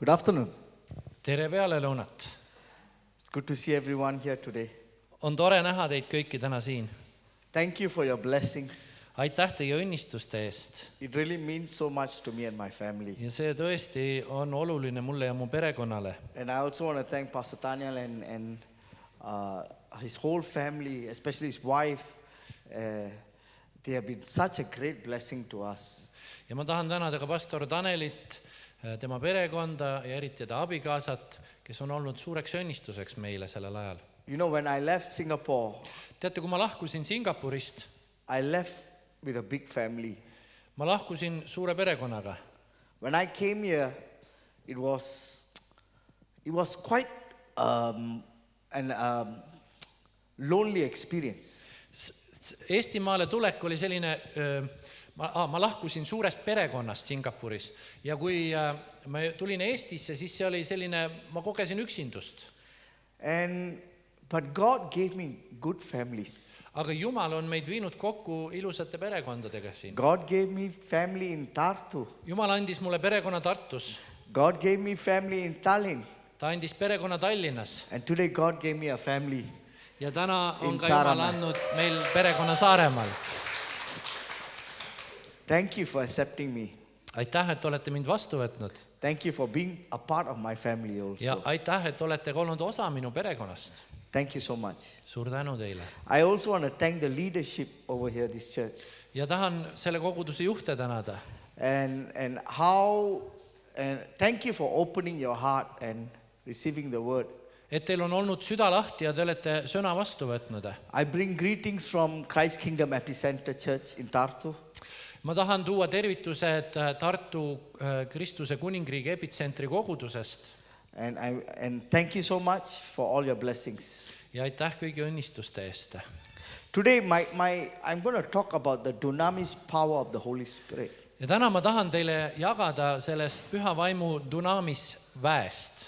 Good afternoon. Tere pealelõunat. It's good to see everyone here today. On tore näha teid kõiki täna siin. Thank you for your blessings. Aitäh teie õnnistuste eest. It really means so much to me and my family. Ja see tõesti on oluline mulle ja mu perekonnale. And I also want to thank Pastor Daniel and his whole family, especially his wife. They have been such a great blessing to us. Ja ma tahan tänada ka pastor Danelit, tema perekonda ja eriti ta abikaasat, kes on olnud suureks õnnistuseks meile sellel ajal. You know, when I left Singapore, Teate, kui ma lahkusin Singapurist, I left with a big family. ma lahkusin suure perekonnaga. When I came here, it was quite lonely experience. Eestimaale tulek oli selline, ma lahkusin suurest perekonnast Singapuris ja kui ma tulin Eestisse, siis see oli selline, ma kogesin üksindust. But God gave me good families. Aga Jumal on meid viinud kokku ilusate perekondadega siin. God gave me family in Tartu. Jumal andis mulle perekonna Tartus. God gave me family in Tallinn. Ta andis perekonna Tallinnas. And today God gave me a family. Ja täna on In ka Jumal Saaremaa. andnud meil perekonna Saaremaal. Thank you for accepting me. Aitäh, et olete mind vastu võtnud. Thank you for being a part of my family Ja also. aitäh, et olete olnud osa minu perekonnast. Thank you so much. Suur tänu teile. I also want to thank the leadership over here, this church. Ja tahan selle koguduse juhte tänada. And thank you for opening your heart and receiving the word. Et teil on olnud süda lahti ja te olete sõna vastu võtnud. I bring greetings from Christ Kingdom Epicenter Church in Tartu. Ma tahan tuua tervitused Tartu Kristuse kuningriigi epitsentri kogudusest. And thank you so much for all your blessings. Ja aitäh kõigi õnnistuste eest. Today, I'm going to talk about the dunamis power of the Holy Spirit. Ja täna ma tahan teile jagada sellest püha vaimu dunamis väest.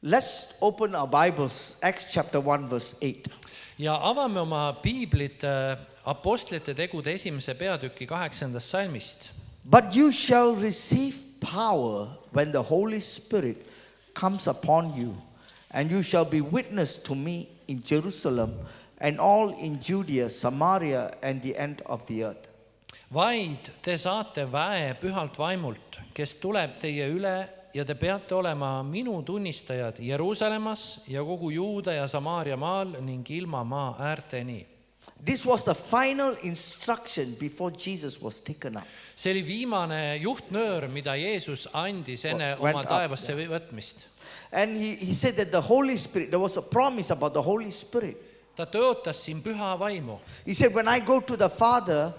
Let's open our Bibles, Acts chapter 1, verse 8. Ja avame oma piiblit apostlite tegude 1. peatüki 8. salmist. But you shall receive power when the Holy Spirit comes upon you, and you shall be witness to me in Jerusalem and all in Judea, Samaria, and the end of the earth. Vaid te saate väe pühalt vaimult, kes tuleb teie üle ja te peate olema minu tunnistajad Jeruusalemmas ja kogu Juuda ja Samaaria maal ning ilma maa äärteni. This was the final instruction before Jesus was taken up. See oli viimane juhtnöör, mida Jeesus andis enne Went oma up, taevasse võtmist. And he said that the Holy Spirit, there was a promise about the Holy Spirit. Ta tõotas siin püha vaimu. He said, when I go to the Father,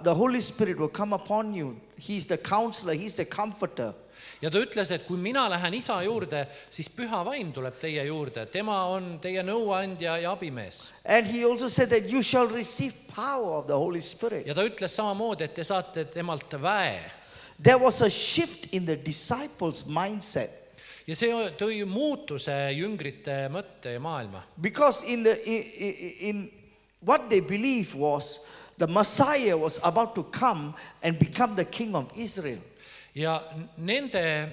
the Holy Spirit will come upon you. He's the counselor, he's the comforter. Ja ta ütles, et kui mina lähen isa juurde, siis püha vaim tuleb teie juurde. Tema on teie nõuandja ja abimees. And he also said that you shall receive power of the Holy Spirit. Ja ta ütles samamoodi, et te saate temalt väe. There was a shift in the disciples' mindset. Ja see tõi muutuse jüngrite mõtte ja maailma. Because in what they believed was the Messiah was about to come and become the king of Israel. Ja nende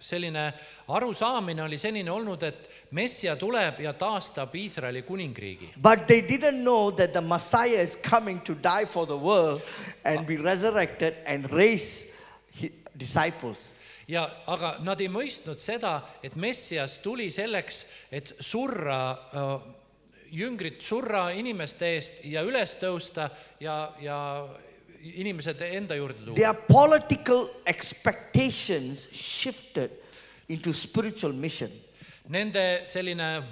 selline arusaamine oli selline olnud, et Messia tuleb ja taastab Iisraeli kuningriigi. But they didn't know that the Messiah is coming to die for the world and be resurrected and raise his disciples. Ja, aga nad ei mõistnud seda, et Messias tuli selleks, et jüngrit surra inimeste eest ja üles tõusta ja inimesed enda juurde tuua. Their political expectations shifted into spiritual mission. Nende selline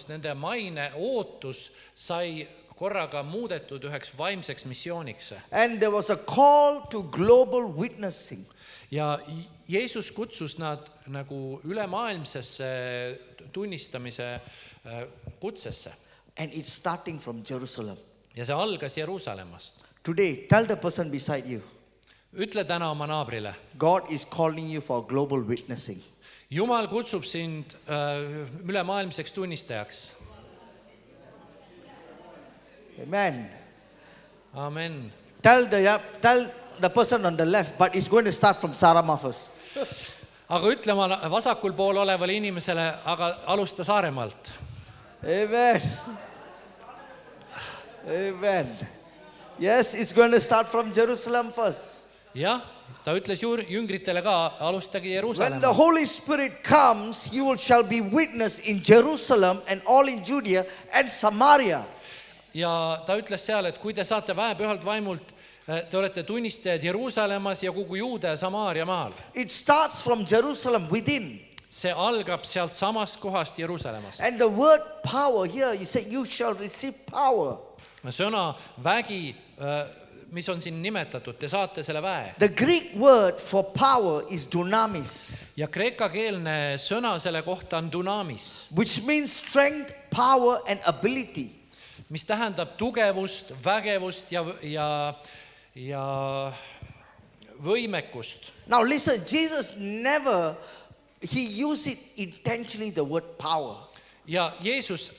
nende maine ootus sai korraga muudetud üheks vaimseks missiooniks. And there was a call to global witnessing. Ja Jeesus kutsus nad nagu ülemaailmsesse tunnistamise kutsesse. And it's starting from Jerusalem. Ja see algas Jeruusalemmast. Today, tell the person beside you, Ütle täna oma naabrile. God is calling you for global witnessing. Jumal kutsub sind ülemaailmseks tunnistajaks. Amen. Amen. Tell the person on the left, but it's going to start from Sarama first. aga ütle oma vasakul pool olevale inimesele, aga alusta Saaremaalt. Amen. Amen. Yes, it's going to start from Jerusalem first. jah, ta ütles jüngritele ka, alustage When the Jeruusalemmast. Holy Spirit comes, you shall be witness in Jerusalem and all in Judea and Samaria. ja ta ütles seal, et kui te saate väe pühalt vaimult, te olete tunnistajad Jeruusalemmas ja kogu Juuda ja Samaaria maal. It starts from Jerusalem within. see algab sealt samast kohast Jeruusalemmast. And the word power here, you say you shall receive power. sõna vägi, mis on siin nimetatud, te saate selle väe. The Greek word for power is dunamis, ja kreekakeelne sõna selle kohta on dunamis, which means strength, power and ability. mis tähendab tugevust, vägevust ja võimekust. Now listen, Jesus never, he used it intentionally, the word power. ja Jeesus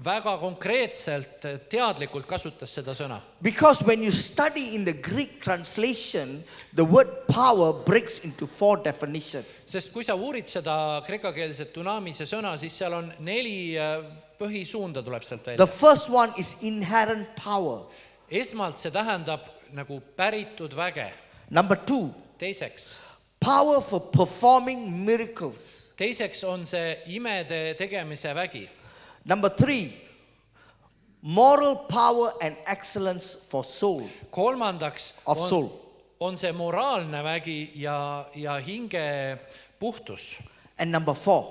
väga konkreetselt, teadlikult kasutas seda sõna. Because when you study in the Greek translation, the word power breaks into 4 definitions. sest kui sa uurid seda kreekakeelset dunamise sõna, siis seal on 4 põhisuunda tuleb sealt välja. The first one is inherent power. esmalt see tähendab nagu päritud väge. Number 2, teiseks power for performing miracles. teiseks on see imede tegemise vägi. Number 3, moral power and excellence for soul. kolmandaks Of soul. on see moraalne vägi ja hinge puhtus. And number 4,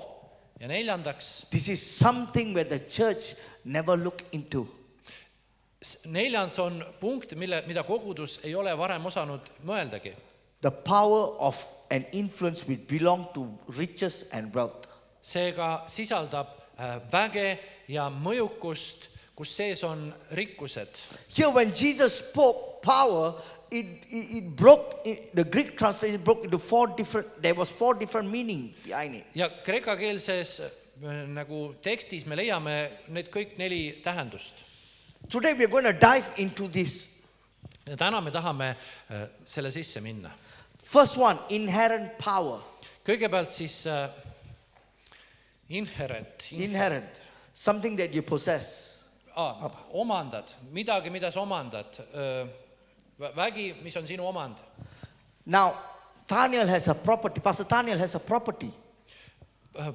ja neljandaks, this is something where the church never looked into. neljandas on punkt, mida kogudus ei ole varem osanud mõeldagi. The power of an influence which belong to riches and wealth. seega sisaldab väge ja mõjukust, kus sees on rikkused. Here when Jesus spoke power, it broke, the Greek translation broke into 4 different, there was 4 different meaning behind it. ja kreekakeelses nagu tekstis me leiame need kõik 4 tähendust. Today we are going to dive into this. ja täna me tahame selle sisse minna. First one, inherent power. kõigepealt siis Inherent, something that you possess. omandad, midagi, mida sa omandad, vägi, mis on sinu omand. Now, Daniel has a property, Pastor Daniel has a property.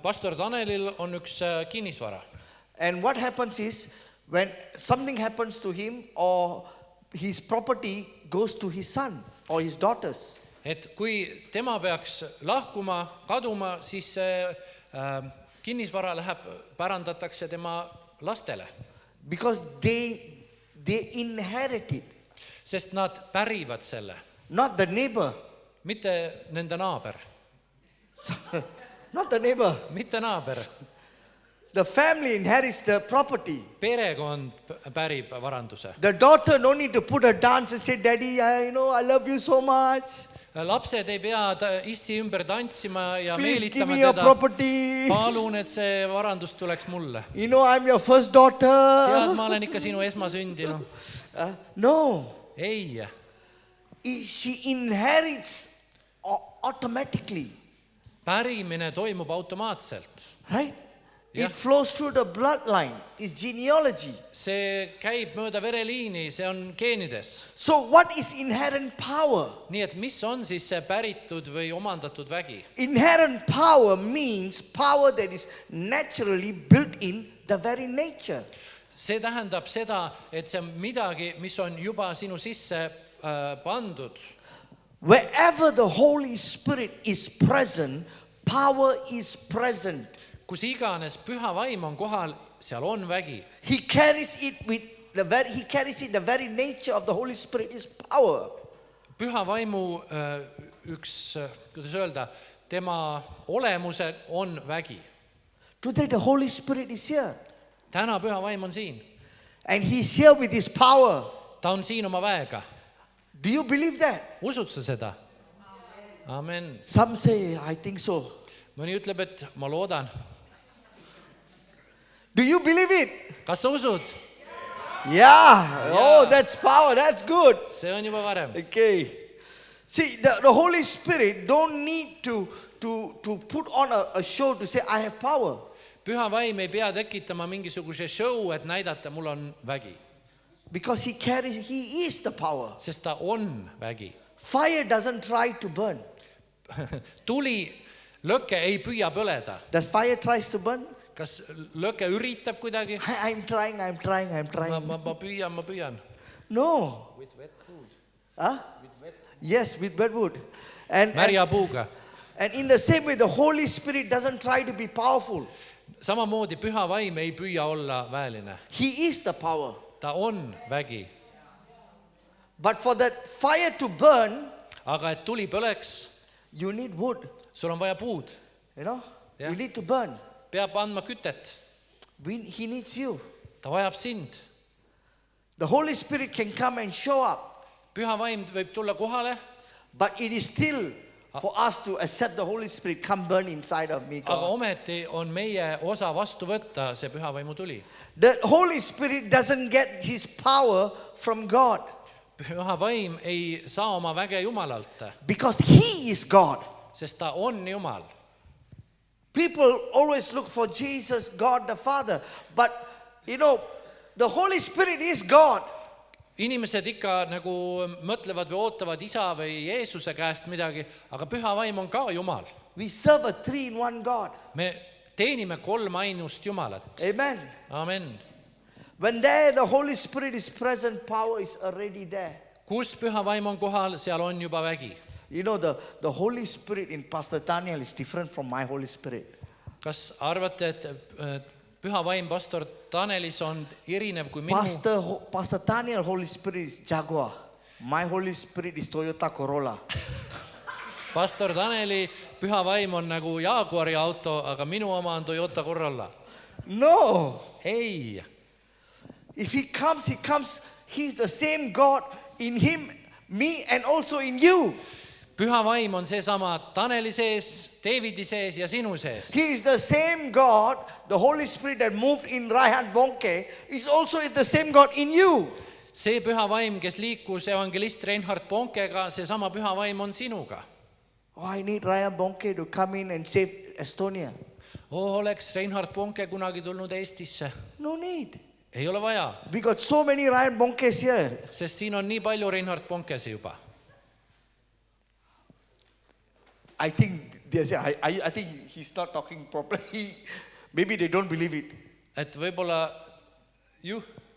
pastor Tanelil on üks kinnisvara. And what happens is, when something happens to him or his property goes to his son or his daughters. et kui tema peaks lahkuma, kaduma, siis see kinnisvara läheb, pärandatakse tema lastele. Because they inherit it, sest nad pärivad selle, not the neighbor. mitte nende naaber. Not the neighbor. mitte naaber. The family inherits the property. perekond pärib varanduse. The daughter no need to put her dance and say, Daddy, I love you so much. lapsed ei pea issi ümber tantsima ja Please give meelitama me your teda. property. palun, et see varandus tuleks mulle. I'm your first daughter. tead, ma olen ikka sinu esmasündinu. No. ei, She inherits automatically. pärimine toimub automaatselt. Right? Yeah. It flows through the bloodline. It's genealogy. see käib mööda vereliini, see on geenides. So what is inherent power? nii et mis on siis see päritud või omandatud vägi? Inherent power means power that is naturally built in the very nature. see tähendab seda, et see on midagi, mis on juba sinu sisse pandud. Wherever the Holy Spirit is present, power is present. kus iganes püha vaim on kohal, seal on vägi. He carries it the very nature of the Holy Spirit is power. püha vaimu üks, kuidas öelda, tema olemuse on vägi. Today the Holy Spirit is here. täna püha vaim on siin. And he's here with his power. ta on siin oma väega. Do you believe that? usud sa seda? amen. Some say, I think so. mõni ütleb, et ma loodan. Do you believe it? kas sa usud? Yeah. Oh, that's power. That's good. see on juba varem. Okay. See, the Holy Spirit don't need to put on a show to say, I have power. Püha vaim ei pea tekitama mingisuguse show, et näidata, mul on vägi. Because he is the power. Sest ta on vägi. Fire doesn't try to burn. Tuli, lõke ei püüa põleda. Does fire tries to burn? Kas lõke üritab kuidagi? I'm trying. Ma püüan. No. With wet food. Huh? Yes, with wet wood. And Märja puuga. in the same way, the Holy Spirit doesn't try to be powerful. Samamoodi püha vaim ei püüa olla väeline. He is the power. Ta on vägi. But for that fire to burn, Aga et tuli põleks, you need wood. sul on vaja puud. You know? Yeah. You need to burn. Peab andma kütet. He needs you. Ta vajab sind. The Holy Spirit can come and show up. Püha vaim võib tulla kohale, But it is still for us to accept the Holy Spirit, come burn inside of me, aga God. ometi on meie osa vastu võtta see püha vaimu tuli. The Holy Spirit doesn't get his power from God Püha vaim ei saa oma väge Jumalalt, because he is God. sest ta on Jumal. People always look for Jesus, God the Father. But, you know, the Holy Spirit is God. Inimesed ikka nagu mõtlevad või ootavad isa või Jeesuse käest midagi, aga püha vaim on ka Jumal. We serve a 3-in-1 God. Me teenime 3 ainust Jumalat. Amen. Amen. When there the Holy Spirit is present, power is already there. Kus püha vaim on kohal, seal on juba vägi. You know, the Holy Spirit in Pastor Daniel is different from my Holy Spirit. Kas arvate, et püha vaim pastor Tanelis on erinev kui minu? Pastor Daniel Holy Spirit is Jaguar. My Holy Spirit is Toyota Corolla. Pastor Taneli püha vaim on nagu Jaguari auto, aga minu oma on Toyota Corolla. No. Ei. If he comes, he's the same God in him, me, and also in you. Püha vaim on seesama Taneli sees, Davidi sees ja sinu sees. He is the same God, the Holy Spirit that moved in Reinhard Bonke, is also the same God in you. See püha vaim, kes liikus evangelist Reinhard Bonkega, seesama püha vaim on sinuga. Oh, I need Reinhard Bonke to come in and save Estonia. Oleks Reinhard Bonke kunagi tulnud Eestisse. No need. Ei ole vaja, We got so many Reinhard Bonkes here. sest siin on nii palju Reinhard Bonkesi juba. I think I think he's not talking properly. Maybe they don't believe it. Et võib-olla,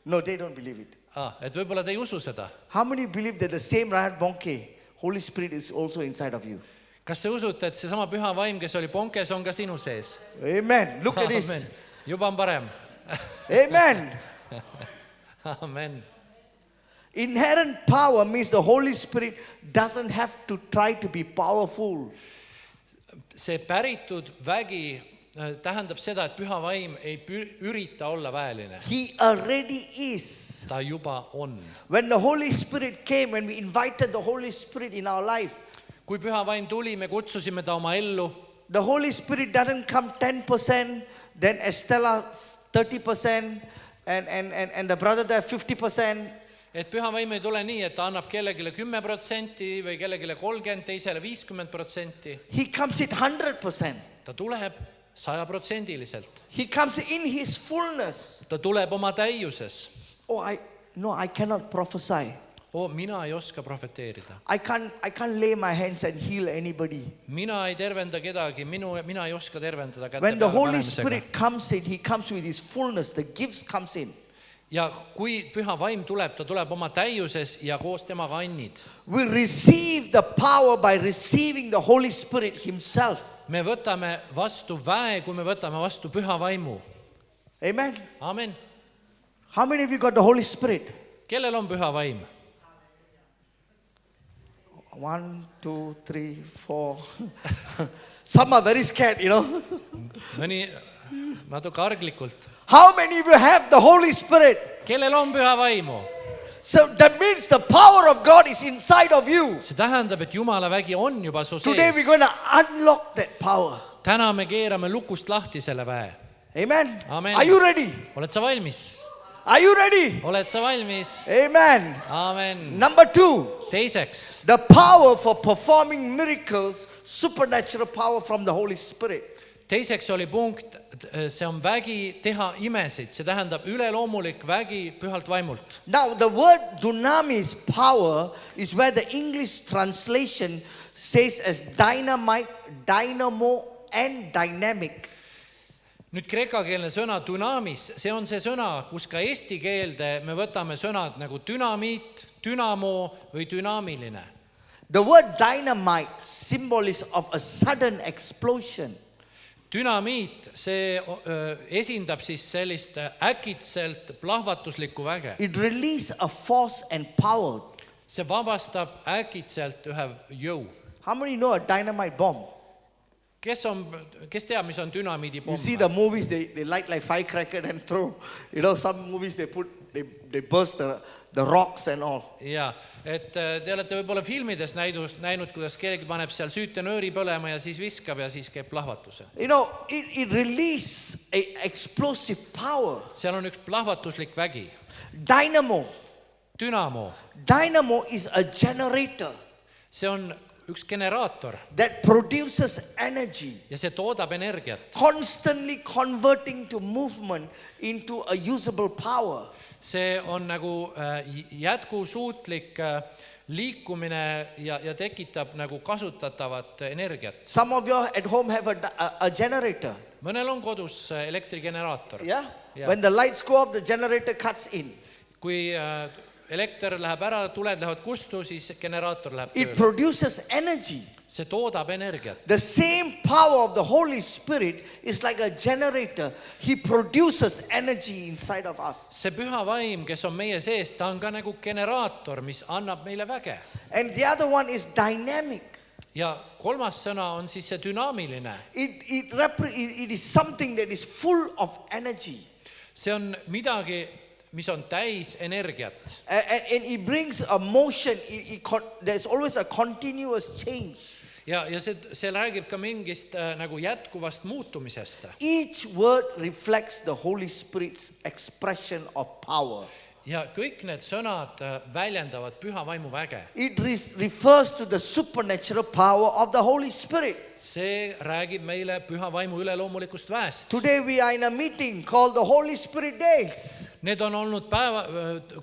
No, they don't believe it. et võib-olla te ei usu seda. How many believe that the same Reinhard Bonke, Holy Spirit is also inside of you? Kas te usute, et seesama püha vaim, kes oli Bonkes, on ka sinu sees? Amen. Look at this. Amen. Juba on parem. Amen. Amen. Inherent power means the Holy Spirit doesn't have to try to be powerful. See päritud vägi tähendab seda, et püha vaim ei ürita olla väeline. He already is. Ta juba on. When the Holy Spirit came, when we invited the Holy Spirit in our life, Kui püha vaim tuli, me kutsusime ta oma ellu. the Holy Spirit doesn't come 10%, then Estella 30%, and the brother there 50%. Et püha vaim ei tule nii, et ta annab kellegile 10% või kellegile 30%, teisele 50%. He comes at 100%. Ta tuleb 100%. He comes in his fullness. Ta tuleb oma täiuses. Oh, I cannot prophesy. Mina ei oska profeteerida. I can't lay my hands and heal anybody. Mina ei tervenda kedagi, mina ei oska tervendada kätte When the peale Holy panemisega. Spirit comes in, he comes with his fullness. The gifts comes in. Ja kui püha vaim tuleb, ta tuleb oma täiuses ja koos temaga annid. We receive the power by receiving the Holy Spirit himself. Me võtame vastu väe, kui me võtame vastu püha vaimu. Amen. Amen. How many of you got the Holy Spirit? Kellel on püha vaim? 1, 2, 3, 4. Some are very scared, you know. Mõni natuke arglikult. How many of you have the Holy Spirit? Kellel on püha vaimu? So that means the power of God is inside of you. See tähendab, et Jumala vägi on juba su Today we're sees. going to unlock that power. Täna me keerame lukust lahti selle väe. Amen. Amen. Are you ready? Oled sa valmis? Are you ready? oled sa valmis? Amen. Aamen. Number 2, Teiseks, the power for performing miracles, supernatural power from the Holy Spirit. teiseks oli punkt, see on vägi teha imesid, see tähendab üleloomulik vägi pühalt vaimult. Now, the word dunamis, power, is where the English translation says as dynamite, dynamo, and dynamic. Nüüd kreekakeelne sõna dunamis, see on see sõna, kus ka eesti keelde me võtame sõnad nagu dünamiit, dünamo või dünaamiline. The word dynamite symbol is of a sudden explosion. Dünamiit, see esindab siis sellist äkitselt plahvatuslikku väge. It releases a force and power. See vabastab äkitselt ühe jõu. How many know a dynamite bomb? Kes teab, mis on dünamiidipomm? You see the movies, they light like firecracker and throw. You know, some movies they burst the rocks and all. Ja, et te olete võib-olla filmides näinud, kuidas keegi paneb seal süütenööri põlema ja siis viskab ja siis käib plahvatuse. You know, it releases a explosive power. Seal on üks plahvatuslik vägi. Dynamo. Dünamo. Dynamo is a generator See on üks generaator that produces energy, ja see toodab energiat. constantly converting to movement into a usable power. See on nagu jätkusuutlik liikumine ja tekitab nagu kasutatavat energiat. Some of you at home have a generator. Mõnel on kodus elektrigeneraator. Yeah? Yeah. When the lights go off, the generator cuts in. Kui elekter läheb ära, tuled lähevad kustu, siis generaator läheb It tööle. produces energy. See toodab energiat. The same power of the Holy Spirit is like a generator. He produces energy inside of us. See püha vaim, kes on meie sees, ta on ka nagu generaator, mis annab meile väge. And the other one is dynamic. Ja kolmas sõna on siis see dünaamiline. It is something that is full of energy. See on midagi, mis on täis energiat. And it brings a motion. There's always a continuous change. Ja see räägib ka mingist nagu jätkuvast muutumisest. Each word reflects the Holy Spirit's expression of power. Ja kõik need sõnad väljendavad püha vaimu väge. It refers to the supernatural power of the Holy Spirit. See räägib meile püha vaimu üleloomulikust väest. Today we are in a meeting called the Holy Spirit Days. Need on olnud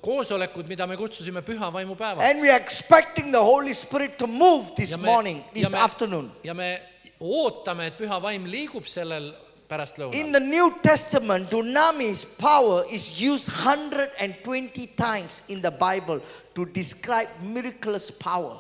koosolekud, mida me kutsusime püha vaimu päevaks. And we are expecting the Holy Spirit to move this morning, this afternoon. Ja me ootame, et püha vaim liigub sellel pärastlõunal. In the New Testament, dunamis power is used 120 times in the Bible to describe miraculous power.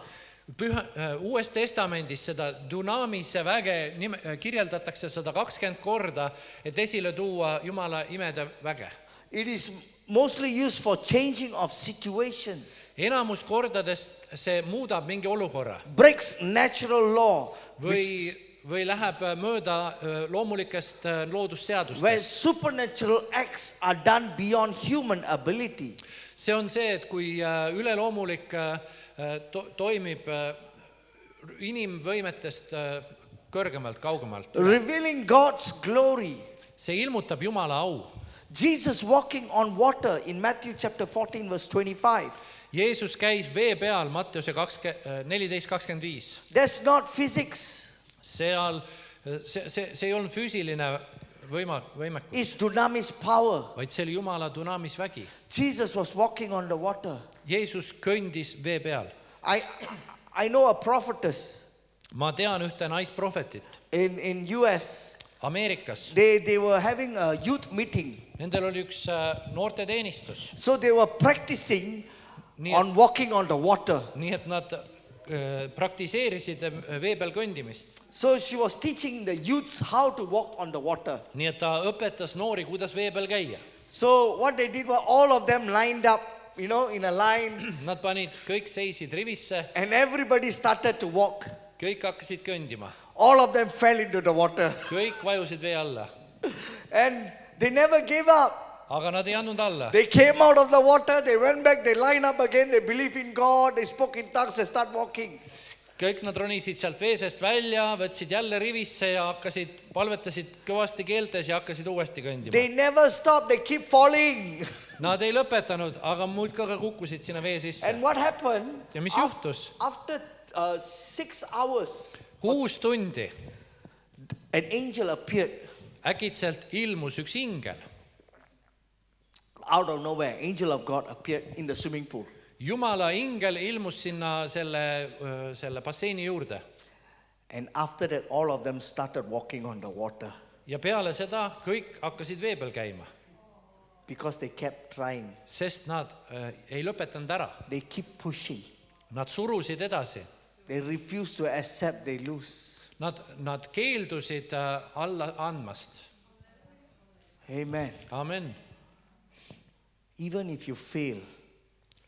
Uues testamendis seda dunamise väge kirjeldatakse 120 korda, et esile tuua Jumala imede väge. It is mostly used for changing of situations. Enamus kordadest see muudab mingi olukorra. Breaks natural law. Või läheb mööda loomulikest Where loodusseadustest. supernatural acts are done beyond human ability. See on see, et kui üleloomulik toimib inimvõimetest kõrgemalt, kaugemalt. Revealing God's glory. See ilmutab Jumala au. Jesus walking on water in Matthew chapter 14 verse 25. Jeesus käis vee peal Matteuse 14:25. That's not physics. Seal, see ei olnud füüsiline võimekus, It's dunamis power. vaid see oli Jumala dunaamisvägi. Jesus was walking on the water. Jeesus kõndis vee peal. I know a prophetess Ma tean ühte naisprohvetit in US. Ameerikas. They were having a youth meeting. Nendel oli üks noorteteenistus. So they were practicing on walking on the water. Nii et nad praktiseerisid vee peal kõndimist. So she was teaching the youths how to walk on the water. Nii et ta õpetas noori, kuidas vee peal käia. So what they did was all of them lined up, you know, in a line. Nad panid, kõik seisid rivisse, And everybody started to walk. kõik hakkasid kõndima. All of them fell into the water. Kõik vajusid vee alla. And they never gave up. Aga nad ei andnud alla. They came out of the water, they went back, they lined up again, they believed in God, they spoke in tongues, they start walking. kõik nad ronisid sealt veesest välja, võtsid jälle rivisse ja palvetasid kõvasti keeltes ja hakkasid uuesti kõndima. They never stop, they keep falling. Nad ei lõpetanud, aga muudkui kukkusid sinna vee sisse. And what happened? Ja mis juhtus? After 6 hours, 6 tundi an angel appeared äkitselt ilmus üks ingel. out of nowhere. Angel of God appeared in the swimming pool. Jumala ingel ilmus sinna selle basseini juurde. And after that, all of them started walking on the water Ja peale seda kõik hakkasid vee peal käima, because they kept trying. sest nad ei lõpetanud ära. They keep pushing. Nad surusid edasi. They refused to accept they lose. Nad keeldusid alla andmast. Amen. Amen. Even if you fail,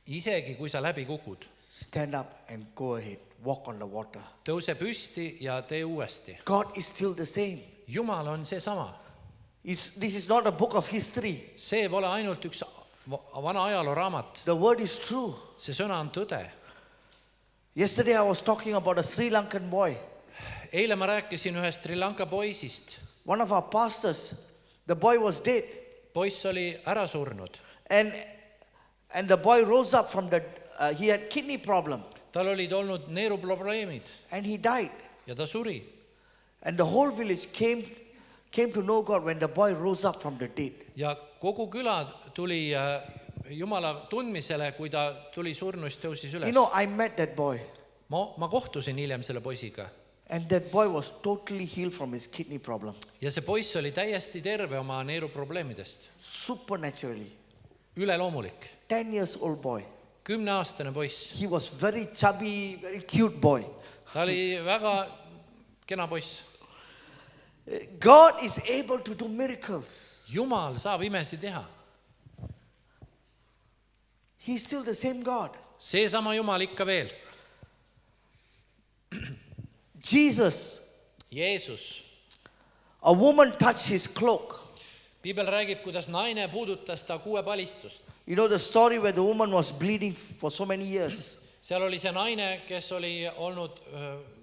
Isegi kui sa läbi kukud, stand up and go ahead. Walk on the water. tõuse püsti ja tee uuesti. God is still the same. Jumal on seesama. This is not a book of history. See pole ainult üks vana ajalooraamat. The word is true. See sõna on tõde. Yesterday I was talking about a Sri Lankan boy. Eile ma rääkisin ühest Sri Lanka poisist. One of our pastors, the boy was dead. Poiss oli ära surnud. And the boy rose up from he had kidney problem. Tal olid olnud neeruprobleemid And he died. ja ta suri. And the whole village came to know God when the boy rose up from the dead. Ja kogu küla tuli Jumala tundmisele, kui ta tuli surnuist tõusis üles. You know, I met that boy. Ma kohtusin hiljem selle poisiga. And that boy was totally healed from his kidney problem. Ja see poiss oli täiesti terve oma neeruprobleemidest. Supernaturally. Üleloomulik. 10 years old boy. 10-aastane poiss. He was very chubby, very cute boy. Ta oli väga kena poiss. God is able to do miracles. Jumal saab imesid teha. He's still the same God. Seesama Jumal ikka veel. Jesus, Jeesus. a woman touched his cloak. Piibel räägib, kuidas naine puudutas ta kuuepalistust. You know the story where the woman was bleeding for so many years. Seal oli see naine, kes oli olnud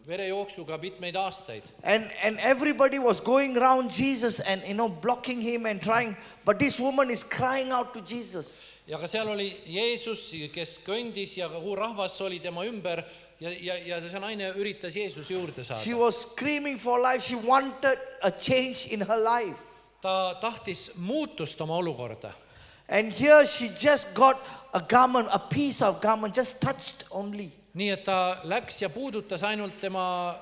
verejooksuga mitmeid aastaid. And everybody was going around Jesus and blocking him and trying, but this woman is crying out to Jesus. Ja ka seal oli Jeesus, kes kõndis ja kogu rahvas oli tema ümber ja see naine üritas Jeesuse juurde saada. She was screaming for life. She wanted a change in her life. Ta tahtis muutust oma olukorda. And here she just got a garment, a piece of garment, just touched only. Nii et ta läks ja puudutas ainult tema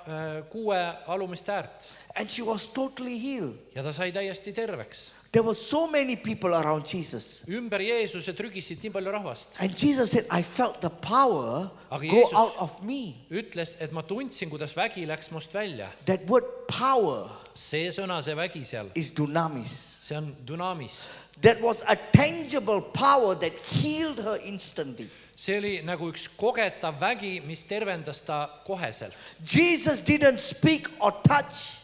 kuue alumist äärt. And she was totally healed. Ja ta sai täiesti terveks. There were so many people around Jesus. Ümber Jeesuse trügisid nii palju rahvast. And Jesus said, I felt the power Aga go Jeesus out of me. Ütles, et ma tundsin, kuidas vägi läks must välja. That word power See sõna, see vägi seal, is dunamis. see on dunamis. That was a tangible power that healed her instantly. See oli nagu üks kogetav vägi, mis tervendas ta koheselt. Jesus didn't speak or touch.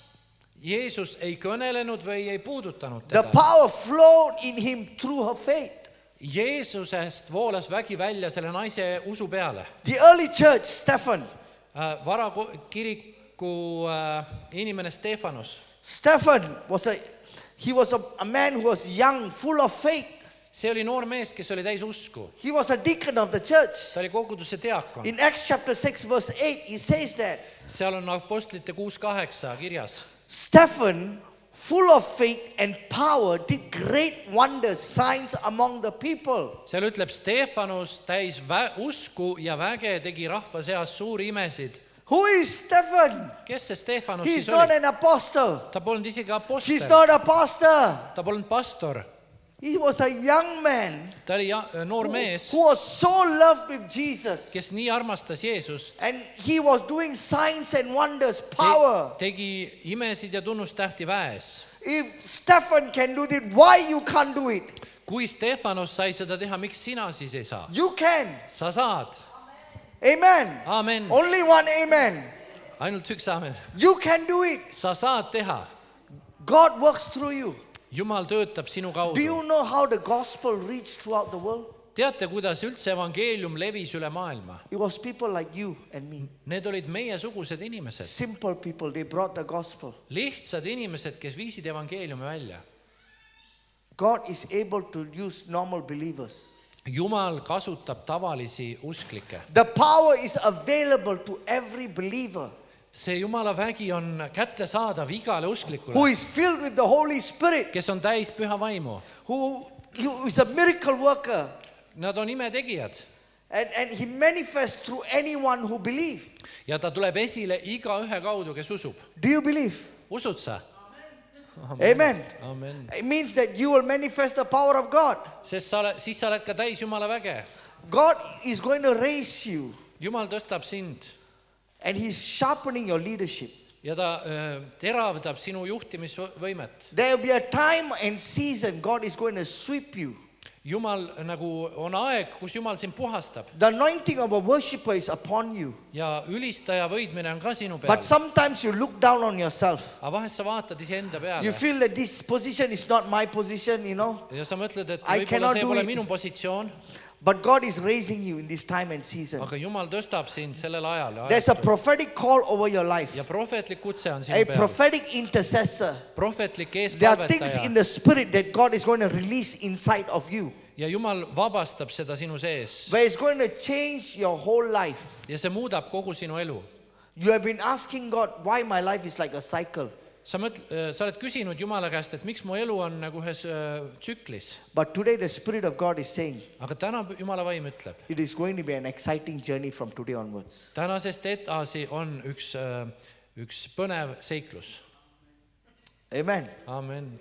Jeesus ei kõnelenud või ei puudutanud The teda. power flowed in him through her faith. Jeesusest voolas vägi välja selle naise usu peale. The early church, Stephen. Vara kiriku inimene Stefanus. Stephen was a man who was young, full of faith. See oli noor mees, kes oli täis usku. He was a deacon of the church. Ta oli koguduse diakon. In Acts chapter 6 verse 8, he says that Seal on Apostlite 6:8 kirjas. Stephen, full of faith and power, did great wonders, signs among the people. Seal ütleb Stefanus täis usku ja väge tegi rahva seas suuri imesid. Who is Stephen? Kes see Stefanus He's siis not oli? an apostle. Ta polnud isegi He's apostel. not a pastor. Ta polnud pastor. He was a young man Ta oli noor mees, who was so loved with Jesus. kes nii armastas Jeesust. And he was doing signs and wonders, power. Tegi imesid ja tunnustähti väes. If Stephen can do it, why you can't do it? Kui Stefanus sai seda teha, miks sina siis ei saa? You can. Sa saad. Amen. Amen. Only one amen. Ainult üks aamen. You can do it. Sa saad teha. God works through you. Jumal töötab sinu Do kaudu. you know how the gospel reached throughout the world? teate, kuidas üldse evangeelium levis üle maailma? It was people like you and me. Need olid meiesugused inimesed. Simple people, they brought the gospel. Lihtsad inimesed, kes viisid evangeeliumi välja. God is able to use normal believers. Jumal kasutab tavalisi usklikke. The power is available to every believer See Jumala vägi on kättesaadav igale who usklikule, is filled with the Holy Spirit, kes on täis püha vaimu. who is a miracle worker. Nad on imetegijad And he manifests through anyone who believes. ja ta tuleb esile igaühe kaudu, kes usub. Do you believe? Usud sa? Amen. Amen. It means that you will manifest the power of God. Sest siis sa oled ka täis Jumala väge. God is going to raise you, Jumal tõstab sind and he's sharpening your leadership. ja ta teravdab sinu juhtimisvõimet. There will be a time and season God is going to sweep you. Jumal nagu on aeg, kus Jumal sind puhastab The anointing of a worshiper is upon you. ja ülistaja võidmine on ka sinu But peal. sometimes you look down on yourself. Aga vahest sa vaatad iseenda peale You feel that this position is not my position, you know. ja sa mõtled, et I võib-olla cannot see do pole it. minu positsioon, But God is raising you in this time and season. aga Jumal tõstab sind sellel ajal. There's a prophetic call over your life. Ja prohvetlik kutse on A sinu peal. prophetic intercessor. Prohvetlik There are things in eespalvetaja. the spirit that God is going to release inside of you, Ja Jumal vabastab seda sinu sees. where it's going to change your whole life. Ja see muudab kogu sinu elu. You have been asking God, why my life is like a cycle. Sa oled küsinud Jumala käest, et miks mu elu on nagu ühes tsüklis. But today the Spirit of God is saying, Aga täna Jumala vaim ütleb, it is going to be an exciting journey from today onwards. tänasest edasi on üks põnev seiklus. Amen. Amen.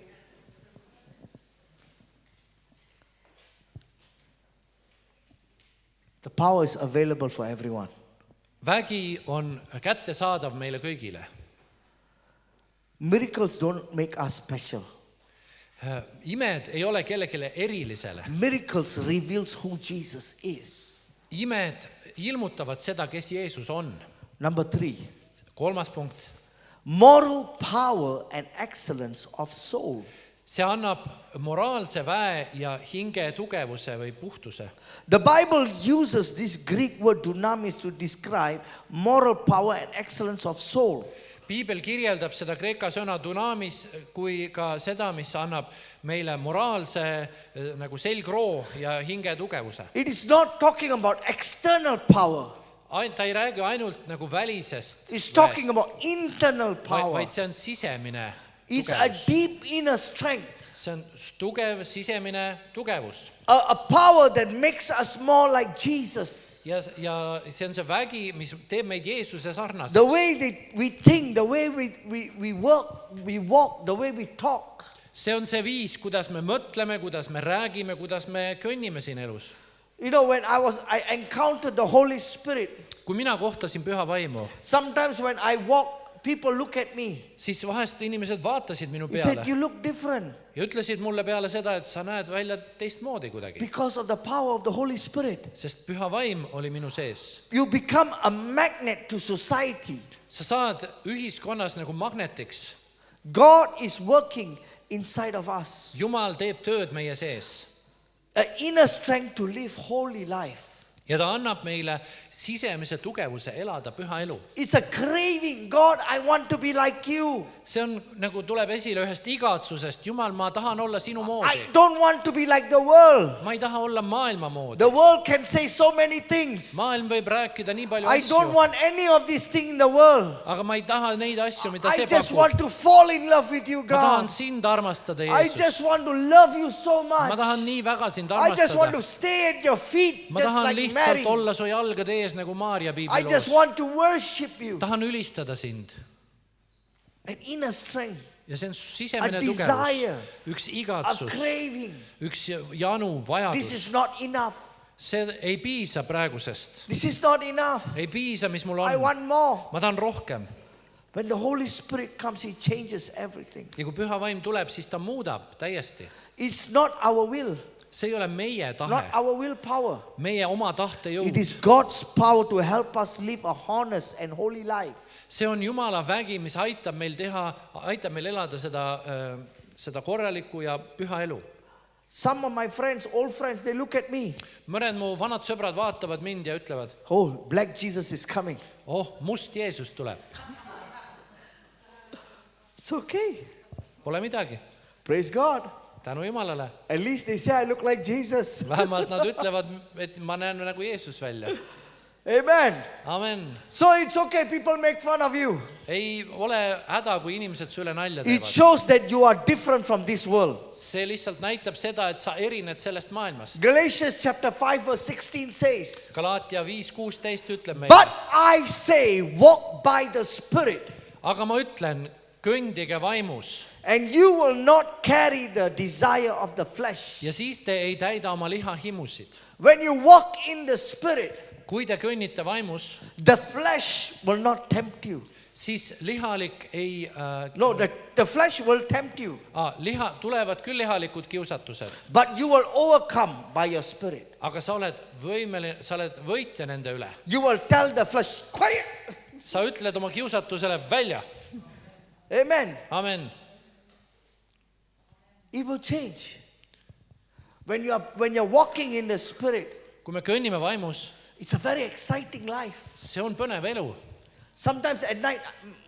The power is available for everyone. Vägi on kättesaadav meile kõigile. Miracles don't make us special. Imed ei ole kellelegi erilisele. Miracles reveals who Jesus is. Imed ilmutavad seda, kes Jeesus on. Number 3, 3. punkt. moral power and excellence of soul. See annab moraalse väe ja hinge tugevuse või puhtuse. The Bible uses this Greek word dunamis to describe moral power and excellence of soul. Piibel kirjeldab seda kreeka sõna dunamis kui ka seda, mis annab meile moraalse nagu selgroo ja hinge tugevuse. It is not talking about external power. Ta ei räägi ainult nagu välisest It's talking väest, about internal power. vaid see on sisemine It's a tugevus. deep inner strength. See on tugev sisemine tugevus. A power that makes us more like Jesus. Ja see on see vägi, mis teeb meid Jeesuse sarnaseks. The way that we think, the way we work, we walk, the way we talk. See on see viis, kuidas me mõtleme, kuidas me räägime, kuidas me kõnnime siin elus. You know, when I encountered the Holy Spirit, Kui mina kohtasin püha vaimu, sometimes when I walk, people look at me. siis vahest inimesed vaatasid minu He said, peale you look different ja ütlesid mulle peale seda, et sa näed välja teistmoodi kuidagi. because of the power of the Holy Spirit. Sest püha vaim oli minu sees. You become a magnet to society. Sa saad ühiskonnas nagu magnetiks. God is working inside of us. Jumal teeb tööd meie sees. An inner strength to live holy life. Ja ta annab meile sisemise tugevuse elada püha elu. It's a craving. God, I want to be like you. See on nagu tuleb esile ühest igatsusest. Jumal, ma tahan olla sinu moodi. I don't want to be like the world. Ma ei taha olla maailma moodi. The world can say so many things. Maailm võib rääkida nii palju I don't asju, want any of these things in the world. aga ma ei taha neid asju, mida I see just pakub. want to fall in love with you, Ma tahan God. sind armastada, I just Jeesus. want to love you so Ma tahan much. nii väga sind I just want to armastada. stay at your feet Ma just tahan like lihtsalt Mary. olla su jalgade ees nagu Maarja I just piibliloos. want to worship you. Tahan ülistada sind. An inner strength, Ja see on sisemine A tugevus. desire, Üks a igatsus, craving. üks janu, This vajadus. is not enough. See ei piisa praegusest. This is not enough. Ei piisa, mis mul I on. want more. Ma tahan rohkem. When the Holy Spirit comes, He changes everything. Ja kui püha vaim tuleb, siis ta muudab täiesti. It's not our will, See ei ole meie not tahe, our willpower. meie oma tahtejõud. It is God's power to help us live a honest and holy life. See on Jumala vägi, mis aitab meil elada seda korralikku ja püha elu. Some of my friends, old friends, they look at me. mõned mu vanad sõbrad vaatavad mind ja ütlevad, Oh, black Jesus is coming. must Jeesus tuleb. It's okay. Pole midagi. Praise God. Tänu Jumalale. At least they say I look like Jesus. Vähemalt nad ütlevad, et ma näen nagu Jeesus välja. Amen. Amen. So it's okay, people make fun of you. Ei ole häda, kui inimesed su üle nalja It teevad. shows that you are different from this world. See lihtsalt näitab seda, et sa erined sellest maailmast. Galatians chapter 5 verse 16 says, Galaatia 5:16 ütleb meile. but I say, walk by the Spirit, Aga ma ütlen, kõndige vaimus and you will not carry the desire of the flesh. ja siis te ei täida oma liha himusid. When you walk in the Spirit, Kui te kõnnite vaimus, the flesh will not tempt you. siis lihalik ei... No, the flesh will tempt you, tulevad küll lihalikud kiusatused, but you will overcome by your Spirit. aga sa oled võimeline, sa oled võitja nende üle. You will tell the flesh, quiet. Sa ütled oma kiusatusele välja. Amen. Amen. It will change. When you're walking in the Spirit, Kui me kõnnime vaimus, it's a very exciting life. see on põnev elu. Sometimes at night,